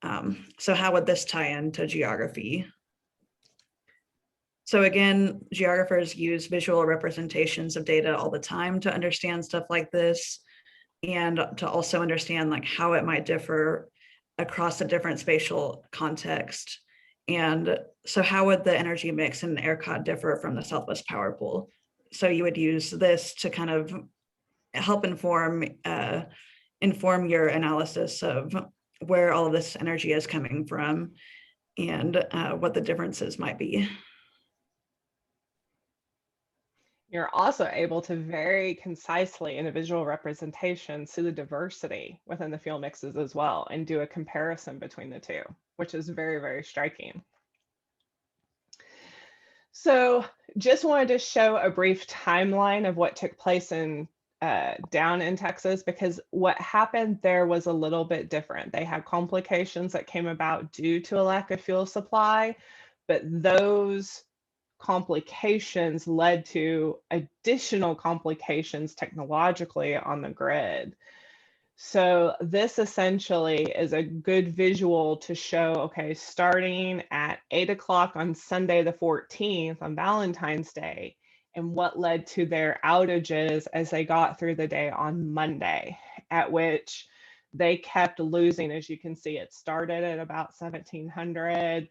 how would this tie into geography? So again, geographers use visual representations of data all the time to understand stuff like this, and to also understand like how it might differ across a different spatial context. And so how would the energy mix in ERCOT differ from the Southwest Power Pool? So you would use this to kind of help inform your analysis of where all of this energy is coming from and what the differences might be. You're also able to very concisely in a visual representation see the diversity within the fuel mixes as well and do a comparison between the two, which is very, very striking. So just wanted to show a brief timeline of what took place down in Texas, because what happened there was a little bit different. They had complications that came about due to a lack of fuel supply, but those complications led to additional complications technologically on the grid. So this essentially is a good visual to show, okay, starting at 8 o'clock on Sunday the 14th on Valentine's Day, and what led to their outages as they got through the day on Monday, at which they kept losing. As you can see, it started at about 1700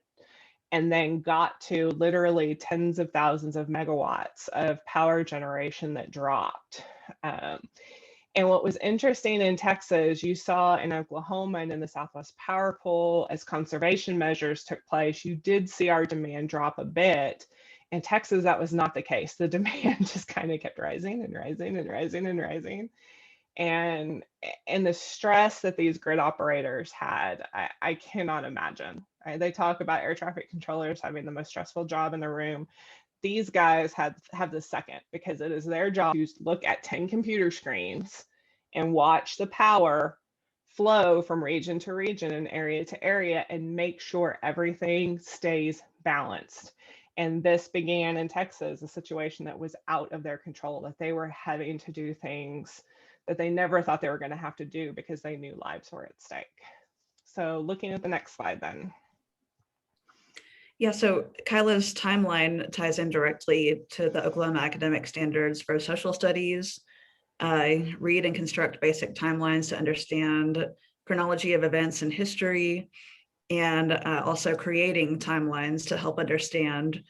and then got to literally tens of thousands of megawatts of power generation that dropped. And what was interesting in Texas, you saw in Oklahoma and in the Southwest Power Pool, as conservation measures took place, you did see our demand drop a bit. In Texas, that was not the case. The demand just kind of kept rising and rising and rising and rising. And the stress that these grid operators had, I cannot imagine. Right? They talk about air traffic controllers having the most stressful job in the room. These guys have the second, because it is their job to look at 10 computer screens and watch the power flow from region to region and area to area and make sure everything stays balanced. And this began in Texas, a situation that was out of their control, that they were having to do things that they never thought they were going to have to do because they knew lives were at stake. So looking at the next slide then. Yeah, so Kylah's timeline ties in directly to the Oklahoma Academic Standards for Social Studies. Read and construct basic timelines to understand chronology of events in history, and also creating timelines to help understand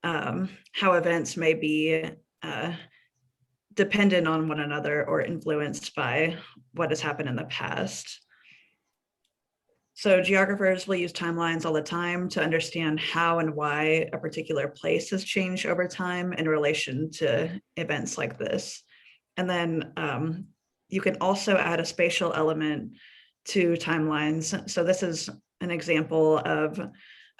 how events may be dependent on one another or influenced by what has happened in the past. So geographers will use timelines all the time to understand how and why a particular place has changed over time in relation to events like this. And then you can also add a spatial element to timelines. So this is an example of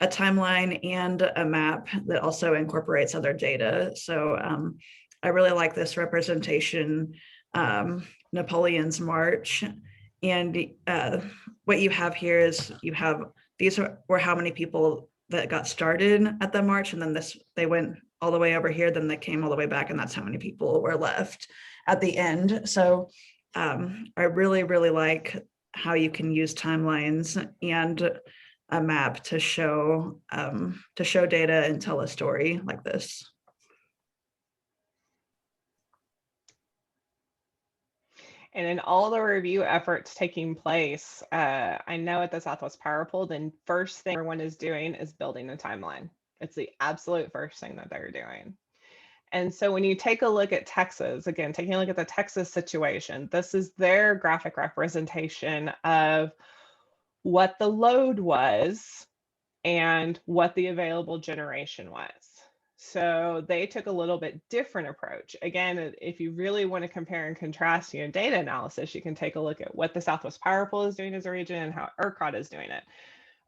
a timeline and a map that also incorporates other data. So I really like this representation, Napoleon's March. And what you have here is these were how many people that got started at the march, and then they went all the way over here, then they came all the way back, and that's how many people were left at the end. So I really, really like how you can use timelines and a map to show data and tell a story like this. And in all the review efforts taking place, I know at the Southwest Power Pool, the first thing everyone is doing is building a timeline. It's the absolute first thing that they're doing. And so when you take a look at Texas, again, taking a look at the Texas situation, this is their graphic representation of what the load was and what the available generation was. So they took a little bit different approach. Again, if you really want to compare and contrast, data analysis, you can take a look at what the Southwest Power Pool is doing as a region and how ERCOT is doing it.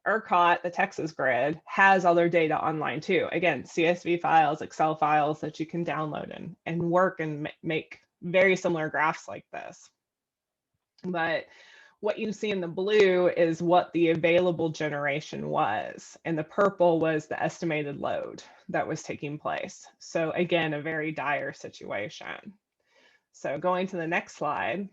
ERCOT, the Texas grid, has all their data online too. Again, CSV files, Excel files that you can download and work and make very similar graphs like this. But what you see in the blue is what the available generation was, and the purple was the estimated load that was taking place. So again, a very dire situation. So going to the next slide.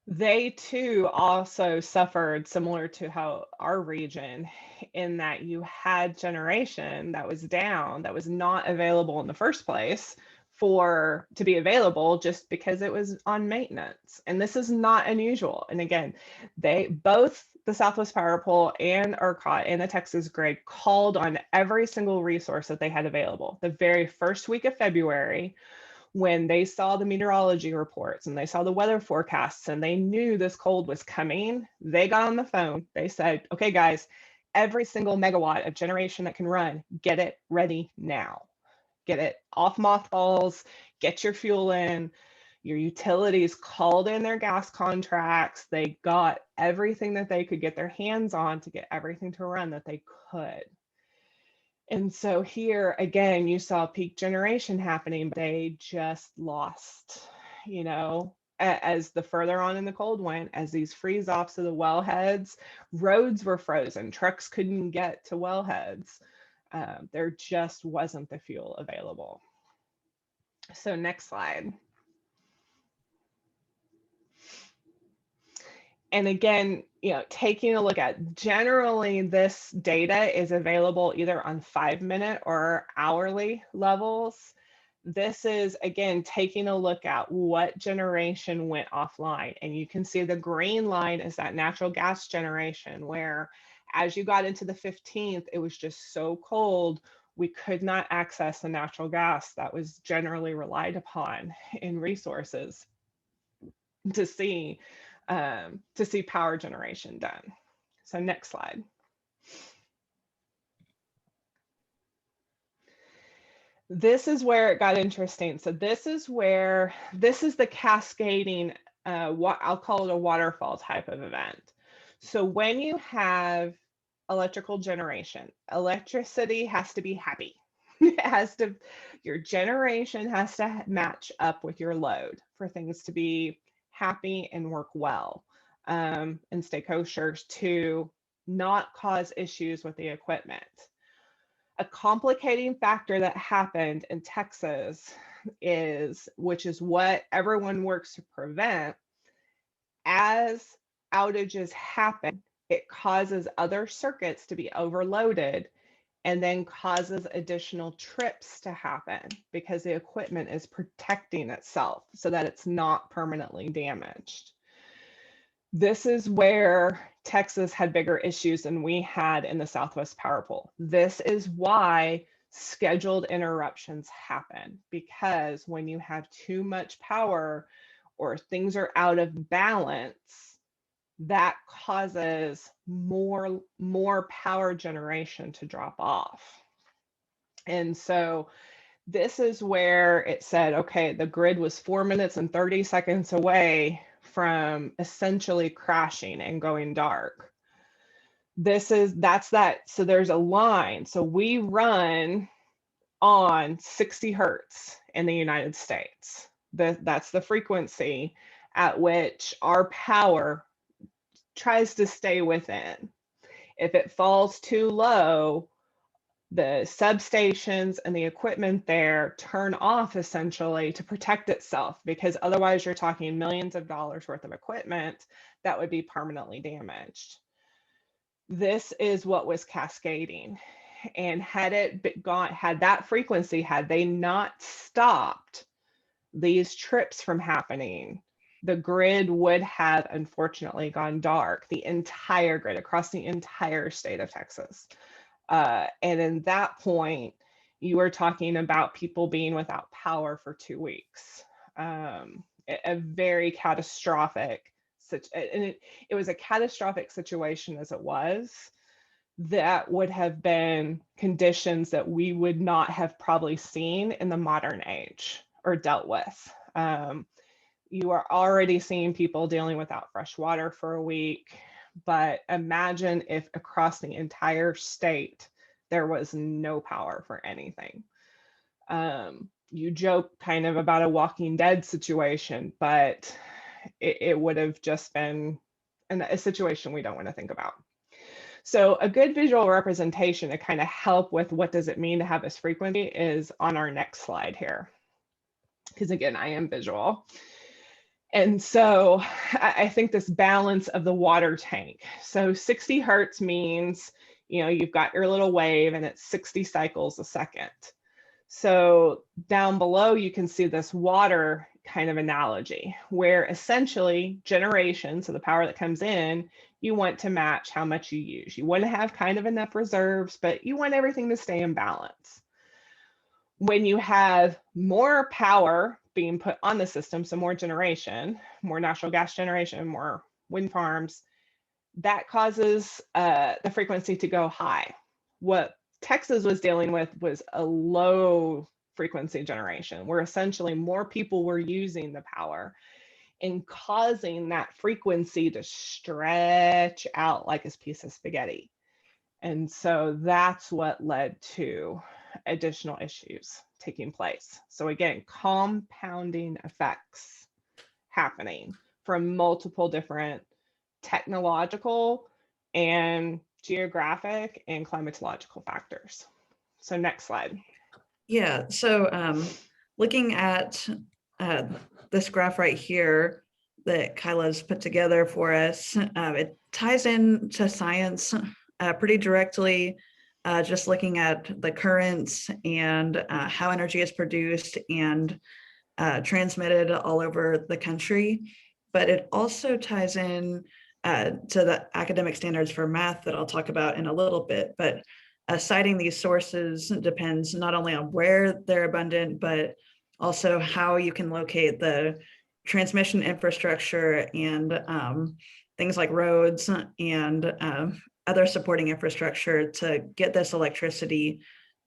They too also suffered similar to how our region, in that you had generation that was down, that was not available in the first place to be available just because it was on maintenance. And this is not unusual. And again, both the Southwest Power Pool and ERCOT and the Texas grid called on every single resource that they had available. The very first week of February, when they saw the meteorology reports and they saw the weather forecasts and they knew this cold was coming, they got on the phone. They said, okay, guys, every single megawatt of generation that can run, get it ready now. Get it off mothballs, get your fuel in. Your utilities called in their gas contracts. They got everything that they could get their hands on to get everything to run that they could. And so here, again, you saw peak generation happening, but they just lost, as the further on in the cold went, as these freeze offs of the wellheads, roads were frozen, trucks couldn't get to wellheads. There just wasn't the fuel available. So next slide. And again, taking a look at, generally this data is available either on 5-minute or hourly levels. This is, again, taking a look at what generation went offline. And you can see the green line is that natural gas generation, where as you got into the 15th, it was just so cold, we could not access the natural gas that was generally relied upon in resources to see power generation done. So next slide. This is where it got interesting. So this is the cascading, what I'll call it a waterfall type of event. So when you have electrical generation, electricity has to be happy. It has to, your generation has to match up with your load for things to be happy and work well, and stay kosher, to not cause issues with the equipment. A complicating factor that happened in Texas which is what everyone works to prevent, as outages happen, it causes other circuits to be overloaded and then causes additional trips to happen because the equipment is protecting itself so that it's not permanently damaged. This is where Texas had bigger issues than we had in the Southwest Power Pool. This is why scheduled interruptions happen, because when you have too much power or things are out of balance, that causes more power generation to drop off. And so this is where it said, okay, the grid was 4 minutes and 30 seconds away from essentially crashing and going dark. That's that. So there's a line. So we run on 60 hertz in the United States. That's the frequency at which our power tries to stay within. If it falls too low, the substations and the equipment there turn off essentially to protect itself, because otherwise you're talking millions of dollars worth of equipment that would be permanently damaged. This is what was cascading. And had that frequency, had they not stopped these trips from happening, the grid would have unfortunately gone dark, the entire grid across the entire state of Texas. And in that point, you were talking about people being without power for 2 weeks. A very catastrophic, and it was a catastrophic situation as it was. That would have been conditions that we would not have probably seen in the modern age or dealt with. You are already seeing people dealing without fresh water for a week. But imagine if across the entire state, there was no power for anything. You joke kind of about a Walking Dead situation, but it would have just been a situation we don't want to think about. So a good visual representation to kind of help with what does it mean to have this frequency is on our next slide here. Because again, I am visual. And so I think this balance of the water tank. So 60 hertz means, you've got your little wave and it's 60 cycles a second. So down below, you can see this water kind of analogy where essentially generation, so the power that comes in, you want to match how much you use. You want to have kind of enough reserves, but you want everything to stay in balance. When you have more power being put on the system, so more generation, more natural gas generation, more wind farms, that causes the frequency to go high. What Texas was dealing with was a low frequency generation, where essentially more people were using the power and causing that frequency to stretch out like a piece of spaghetti. And so that's what led to additional issues taking place. So again, compounding effects happening from multiple different technological and geographic and climatological factors. So next slide. Yeah, so looking at this graph right here that Kyla's put together for us, it ties into science pretty directly, just looking at the currents and how energy is produced and transmitted all over the country. But it also ties in to the academic standards for math that I'll talk about in a little bit. But citing these sources depends not only on where they're abundant, but also how you can locate the transmission infrastructure and things like roads and other supporting infrastructure to get this electricity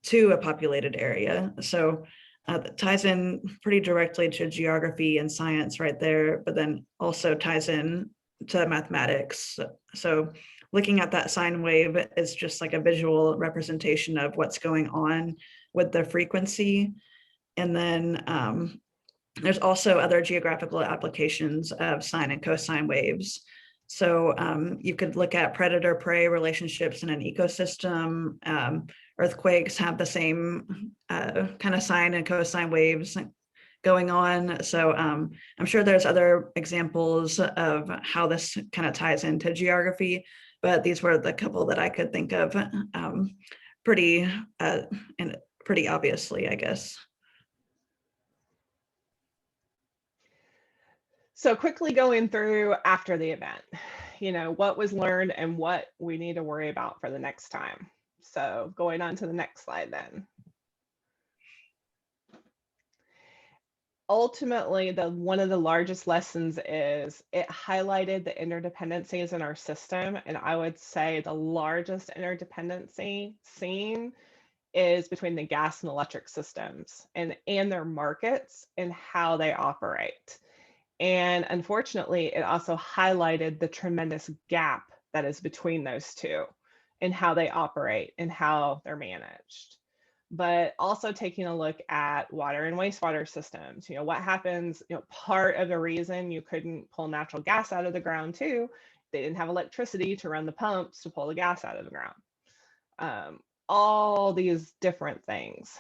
to a populated area. So that ties in pretty directly to geography and science right there, but then also ties in to mathematics. So looking at that sine wave is just like a visual representation of what's going on with the frequency. And then there's also other geographical applications of sine and cosine waves. So you could look at predator-prey relationships in an ecosystem. Earthquakes have the same kind of sine and cosine waves going on. So I'm sure there's other examples of how this kind of ties into geography, but these were the couple that I could think of pretty and pretty obviously, I guess. So quickly going through after the event, what was learned and what we need to worry about for the next time. So going on to the next slide then. Ultimately, one of the largest lessons is it highlighted the interdependencies in our system. And I would say the largest interdependency seen is between the gas and electric systems and their markets and how they operate. And unfortunately, it also highlighted the tremendous gap that is between those two and how they operate and how they're managed. But also taking a look at water and wastewater systems. What happens, part of the reason you couldn't pull natural gas out of the ground too, they didn't have electricity to run the pumps to pull the gas out of the ground. All these different things.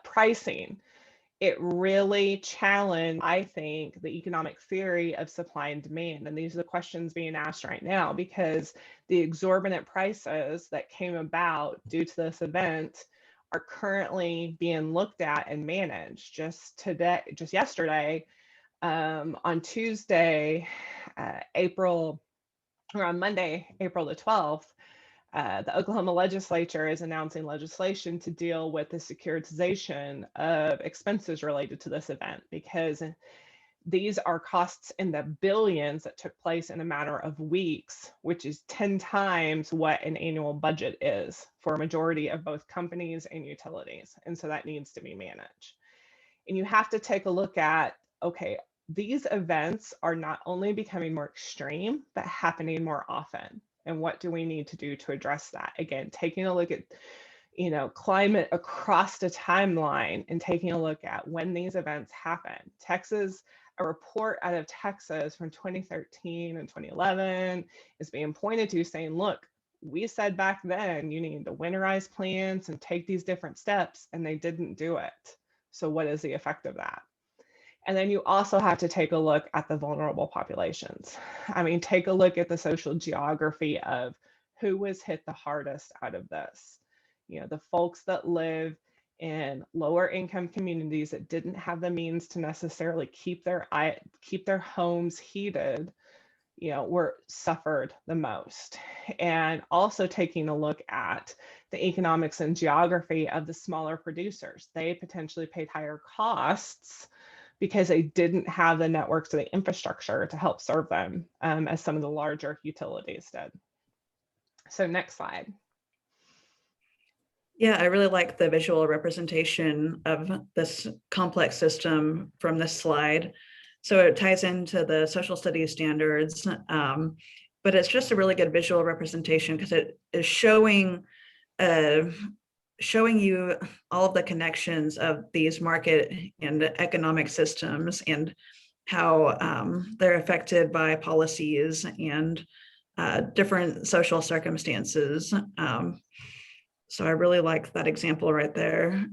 Pricing. It really challenged, I think, the economic theory of supply and demand. And these are the questions being asked right now, because the exorbitant prices that came about due to this event are currently being looked at and managed. Just yesterday, on Tuesday, on Monday, April the 12th, the Oklahoma legislature is announcing legislation to deal with the securitization of expenses related to this event, because these are costs in the billions that took place in a matter of weeks, which is 10 times what an annual budget is for a majority of both companies and utilities. And so that needs to be managed. And you have to take a look at, okay, these events are not only becoming more extreme, but happening more often. And what do we need to do to address that? Again, taking a look at climate across the timeline and taking a look at when these events happen. A report out of Texas from 2013 and 2011 is being pointed to saying, look, we said back then you need to winterize plants and take these different steps, and they didn't do it. So what is the effect of that? And then you also have to take a look at the vulnerable populations. Take a look at the social geography of who was hit the hardest out of this. The folks that live in lower income communities that didn't have the means to necessarily keep their homes heated, were suffered the most. And also taking a look at the economics and geography of the smaller producers. They potentially paid higher costs because they didn't have the networks or the infrastructure to help serve them as some of the larger utilities did. So next slide. Yeah, I really like the visual representation of this complex system from this slide. So it ties into the social studies standards, but it's just a really good visual representation because it is showing you all of the connections of these market and economic systems and how they're affected by policies and different social circumstances. So I really like that example right there.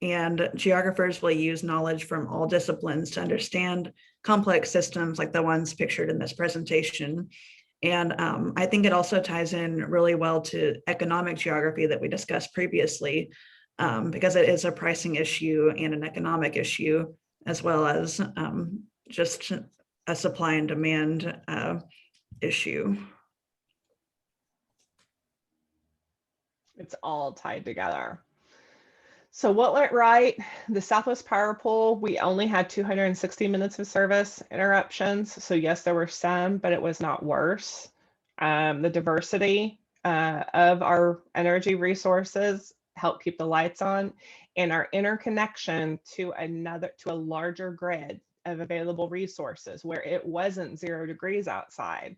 And geographers will use knowledge from all disciplines to understand complex systems like the ones pictured in this presentation. And I think it also ties in really well to economic geography that we discussed previously, because it is a pricing issue and an economic issue, as well as just a supply and demand issue. It's all tied together. So what went right? The Southwest Power Pool, we only had 260 minutes of service interruptions. So yes, there were some, but it was not worse. The diversity of our energy resources help keep the lights on, and our interconnection to a larger grid of available resources where it wasn't 0 degrees outside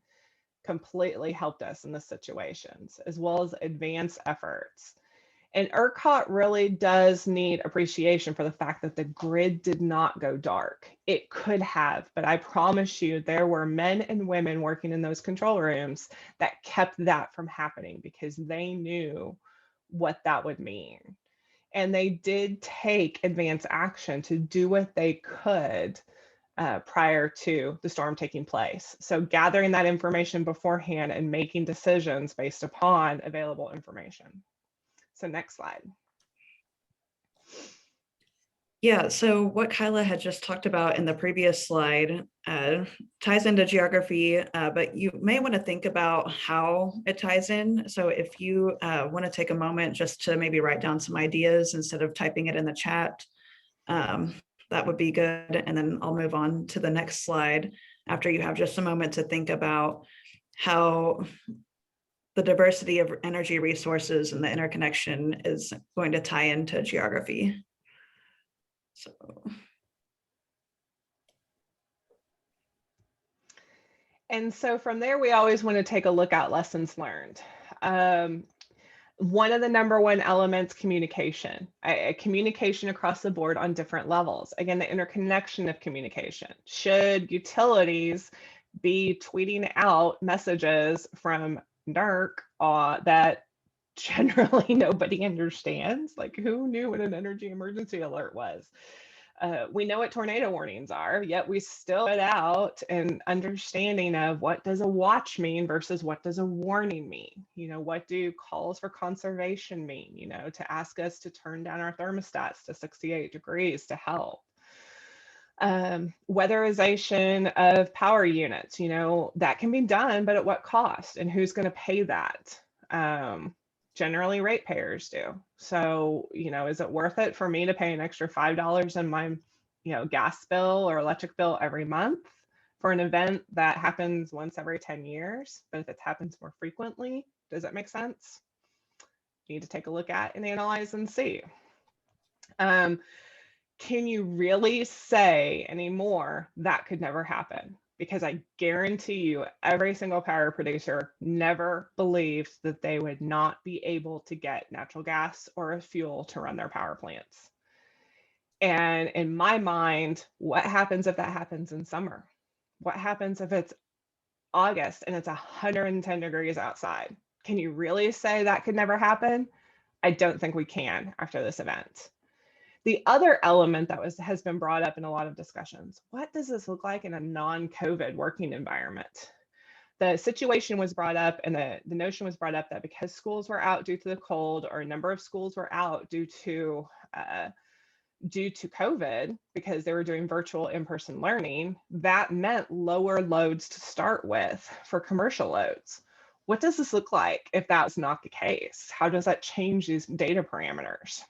completely helped us in the situations, as well as advanced efforts. And ERCOT really does need appreciation for the fact that the grid did not go dark. It could have, but I promise you there were men and women working in those control rooms that kept that from happening because they knew what that would mean. And they did take advanced action to do what they could prior to the storm taking place. So gathering that information beforehand and making decisions based upon available information. So next slide. Yeah, so what Kylah had just talked about in the previous slide ties into geography, but you may want to think about how it ties in. So if you want to take a moment just to maybe write down some ideas instead of typing it in the chat, that would be good. And then I'll move on to the next slide after you have just a moment to think about how the diversity of energy resources and the interconnection is going to tie into geography. So. And so from there, we always want to take a look at lessons learned. One of the #1 elements, communication, communication across the board on different levels. Again, the interconnection of communication. Should utilities be tweeting out messages from NERC that generally nobody understands? Like, who knew what an energy emergency alert was? We know what tornado warnings are, yet we still put out an understanding of what does a watch mean versus what does a warning mean? You know, what do calls for conservation mean? You know, to ask us to turn down our thermostats to 68 degrees to help. Weatherization of power units, you know, that can be done, but at what cost and who's going to pay that? Generally ratepayers do. So, you know, is it worth it for me to pay an extra $5 in my, you know, gas bill or electric bill every month for an event that happens once every 10 years? But if it happens more frequently, does that make sense? You need to take a look at and analyze and see. Can you really say anymore that could never happen? Because I guarantee you every single power producer never believed that they would not be able to get natural gas or a fuel to run their power plants. And in my mind, what happens if that happens in summer? What happens if it's August and it's 110 degrees outside? Can you really say that could never happen? I don't think we can after this event. The other element that has been brought up in a lot of discussions, what does this look like in a non-COVID working environment? The situation was brought up and the notion was brought up that because schools were out due to the cold, or a number of schools were out due to COVID because they were doing virtual in-person learning, that meant lower loads to start with for commercial loads. What does this look like if that's not the case? How does that change these data parameters?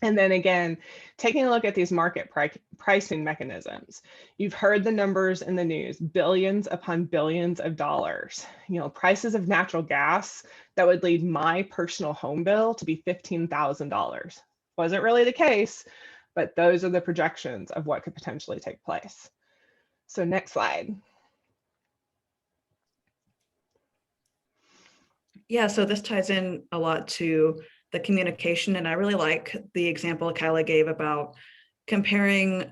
And then again, taking a look at these market pricing mechanisms. You've heard the numbers in the news, billions upon billions of dollars. You know, prices of natural gas that would lead my personal home bill to be $15,000. Wasn't really the case, but those are the projections of what could potentially take place. So next slide. Yeah, so this ties in a lot to the communication, and I really like the example Kylah gave about comparing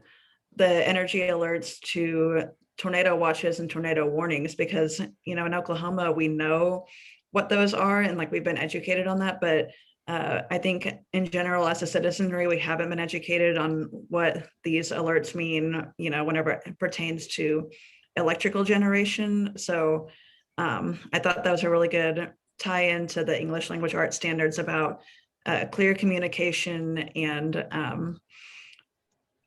the energy alerts to tornado watches and tornado warnings, because, you know, in Oklahoma, we know what those are and like we've been educated on that, but I think in general, as a citizenry, we haven't been educated on what these alerts mean, you know, whenever it pertains to electrical generation. So I thought that was a really good tie into the English language arts standards about clear communication and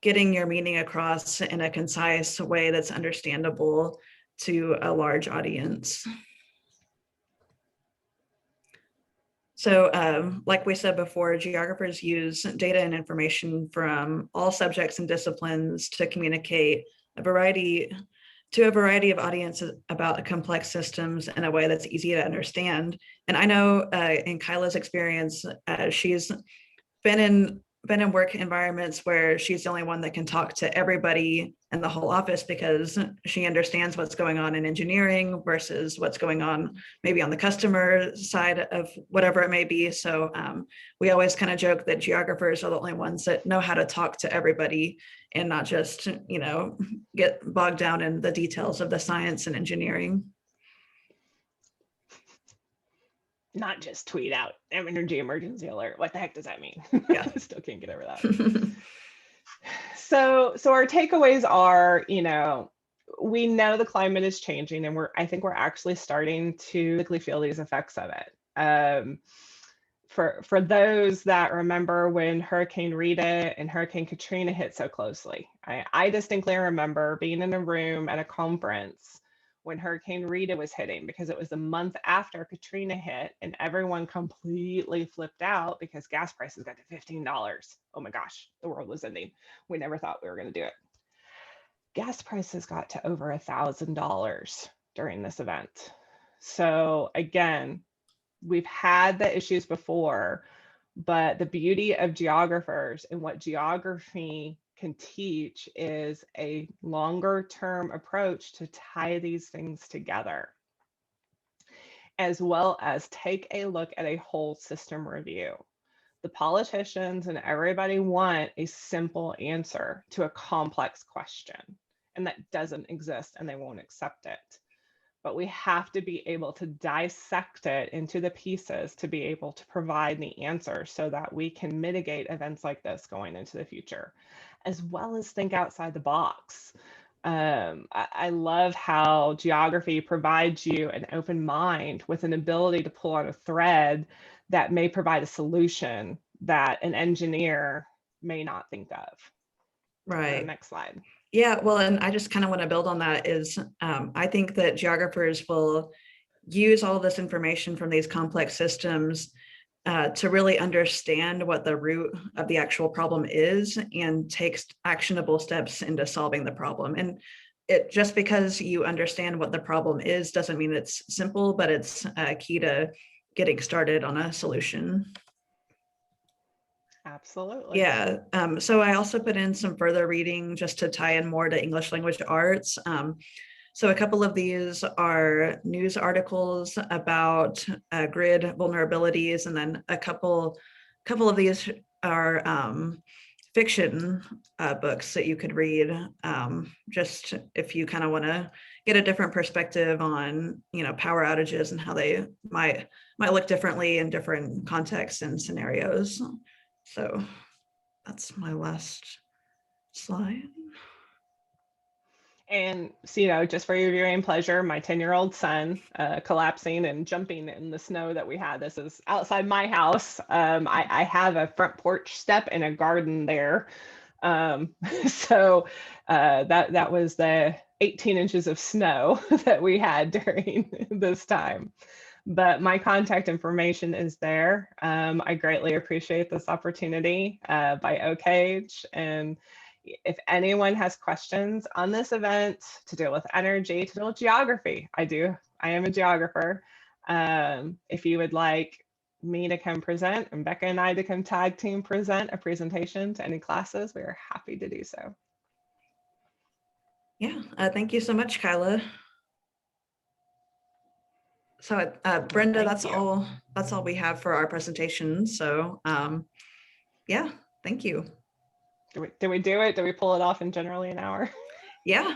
getting your meaning across in a concise way that's understandable to a large audience. So like we said before, geographers use data and information from all subjects and disciplines to communicate a variety to a variety of audiences about complex systems in a way that's easy to understand. And I know in Kylah's experience, she's been in work environments where she's the only one that can talk to everybody in the whole office because she understands what's going on in engineering versus what's going on maybe on the customer side of whatever it may be. So we always kind of joke that geographers are the only ones that know how to talk to everybody and not just, get bogged down in the details of the science and engineering. Not just tweet out energy emergency alert. What the heck does that mean? Yeah. Still can't get over that. So our takeaways are, we know the climate is changing, and I think we're actually starting to physically feel these effects of it. For those that remember when Hurricane Rita and Hurricane Katrina hit so closely, I distinctly remember being in a room at a conference when Hurricane Rita was hitting, because it was a month after Katrina hit, and everyone completely flipped out because gas prices got to $15. Oh my gosh, the world was ending. We never thought we were going to do it. Gas prices got to over $1,000 during this event. So again, we've had the issues before, but the beauty of geographers and what geography can teach is a longer term approach to tie these things together, as well as take a look at a whole system review. The politicians and everybody want a simple answer to a complex question, and that doesn't exist, and they won't accept it. But we have to be able to dissect it into the pieces to be able to provide the answer so that we can mitigate events like this going into the future, as well as think outside the box. I love how geography provides you an open mind with an ability to pull on a thread that may provide a solution that an engineer may not think of. Right. Next slide. Yeah, well, and I just kind of want to build on that is I think that geographers will use all this information from these complex systems to really understand what the root of the actual problem is and take actionable steps into solving the problem. And it just because you understand what the problem is doesn't mean it's simple, but it's key to getting started on a solution. Absolutely. Yeah. So I also put in some further reading just to tie in more to English language arts. So a couple of these are news articles about grid vulnerabilities, and then a couple of these are fiction books that you could read, just if you kind of want to get a different perspective on, power outages and how they might look differently in different contexts and scenarios. So that's my last slide. And so, just for your viewing pleasure, my 10-year-old son collapsing and jumping in the snow that we had. This is outside my house. I have a front porch step and a garden there. So that was the 18 inches of snow that we had during this time. But my contact information is there. I greatly appreciate this opportunity by OCAGE. And if anyone has questions on this event to deal with energy, to deal with geography, I am a geographer. If you would like me to come present and Becca and I to come tag team present a presentation to any classes, we are happy to do so. Yeah, thank you so much, Kylah. So Brenda, that's all we have for our presentation. So yeah, thank you. Did we do it? Did we pull it off in generally an hour? Yeah.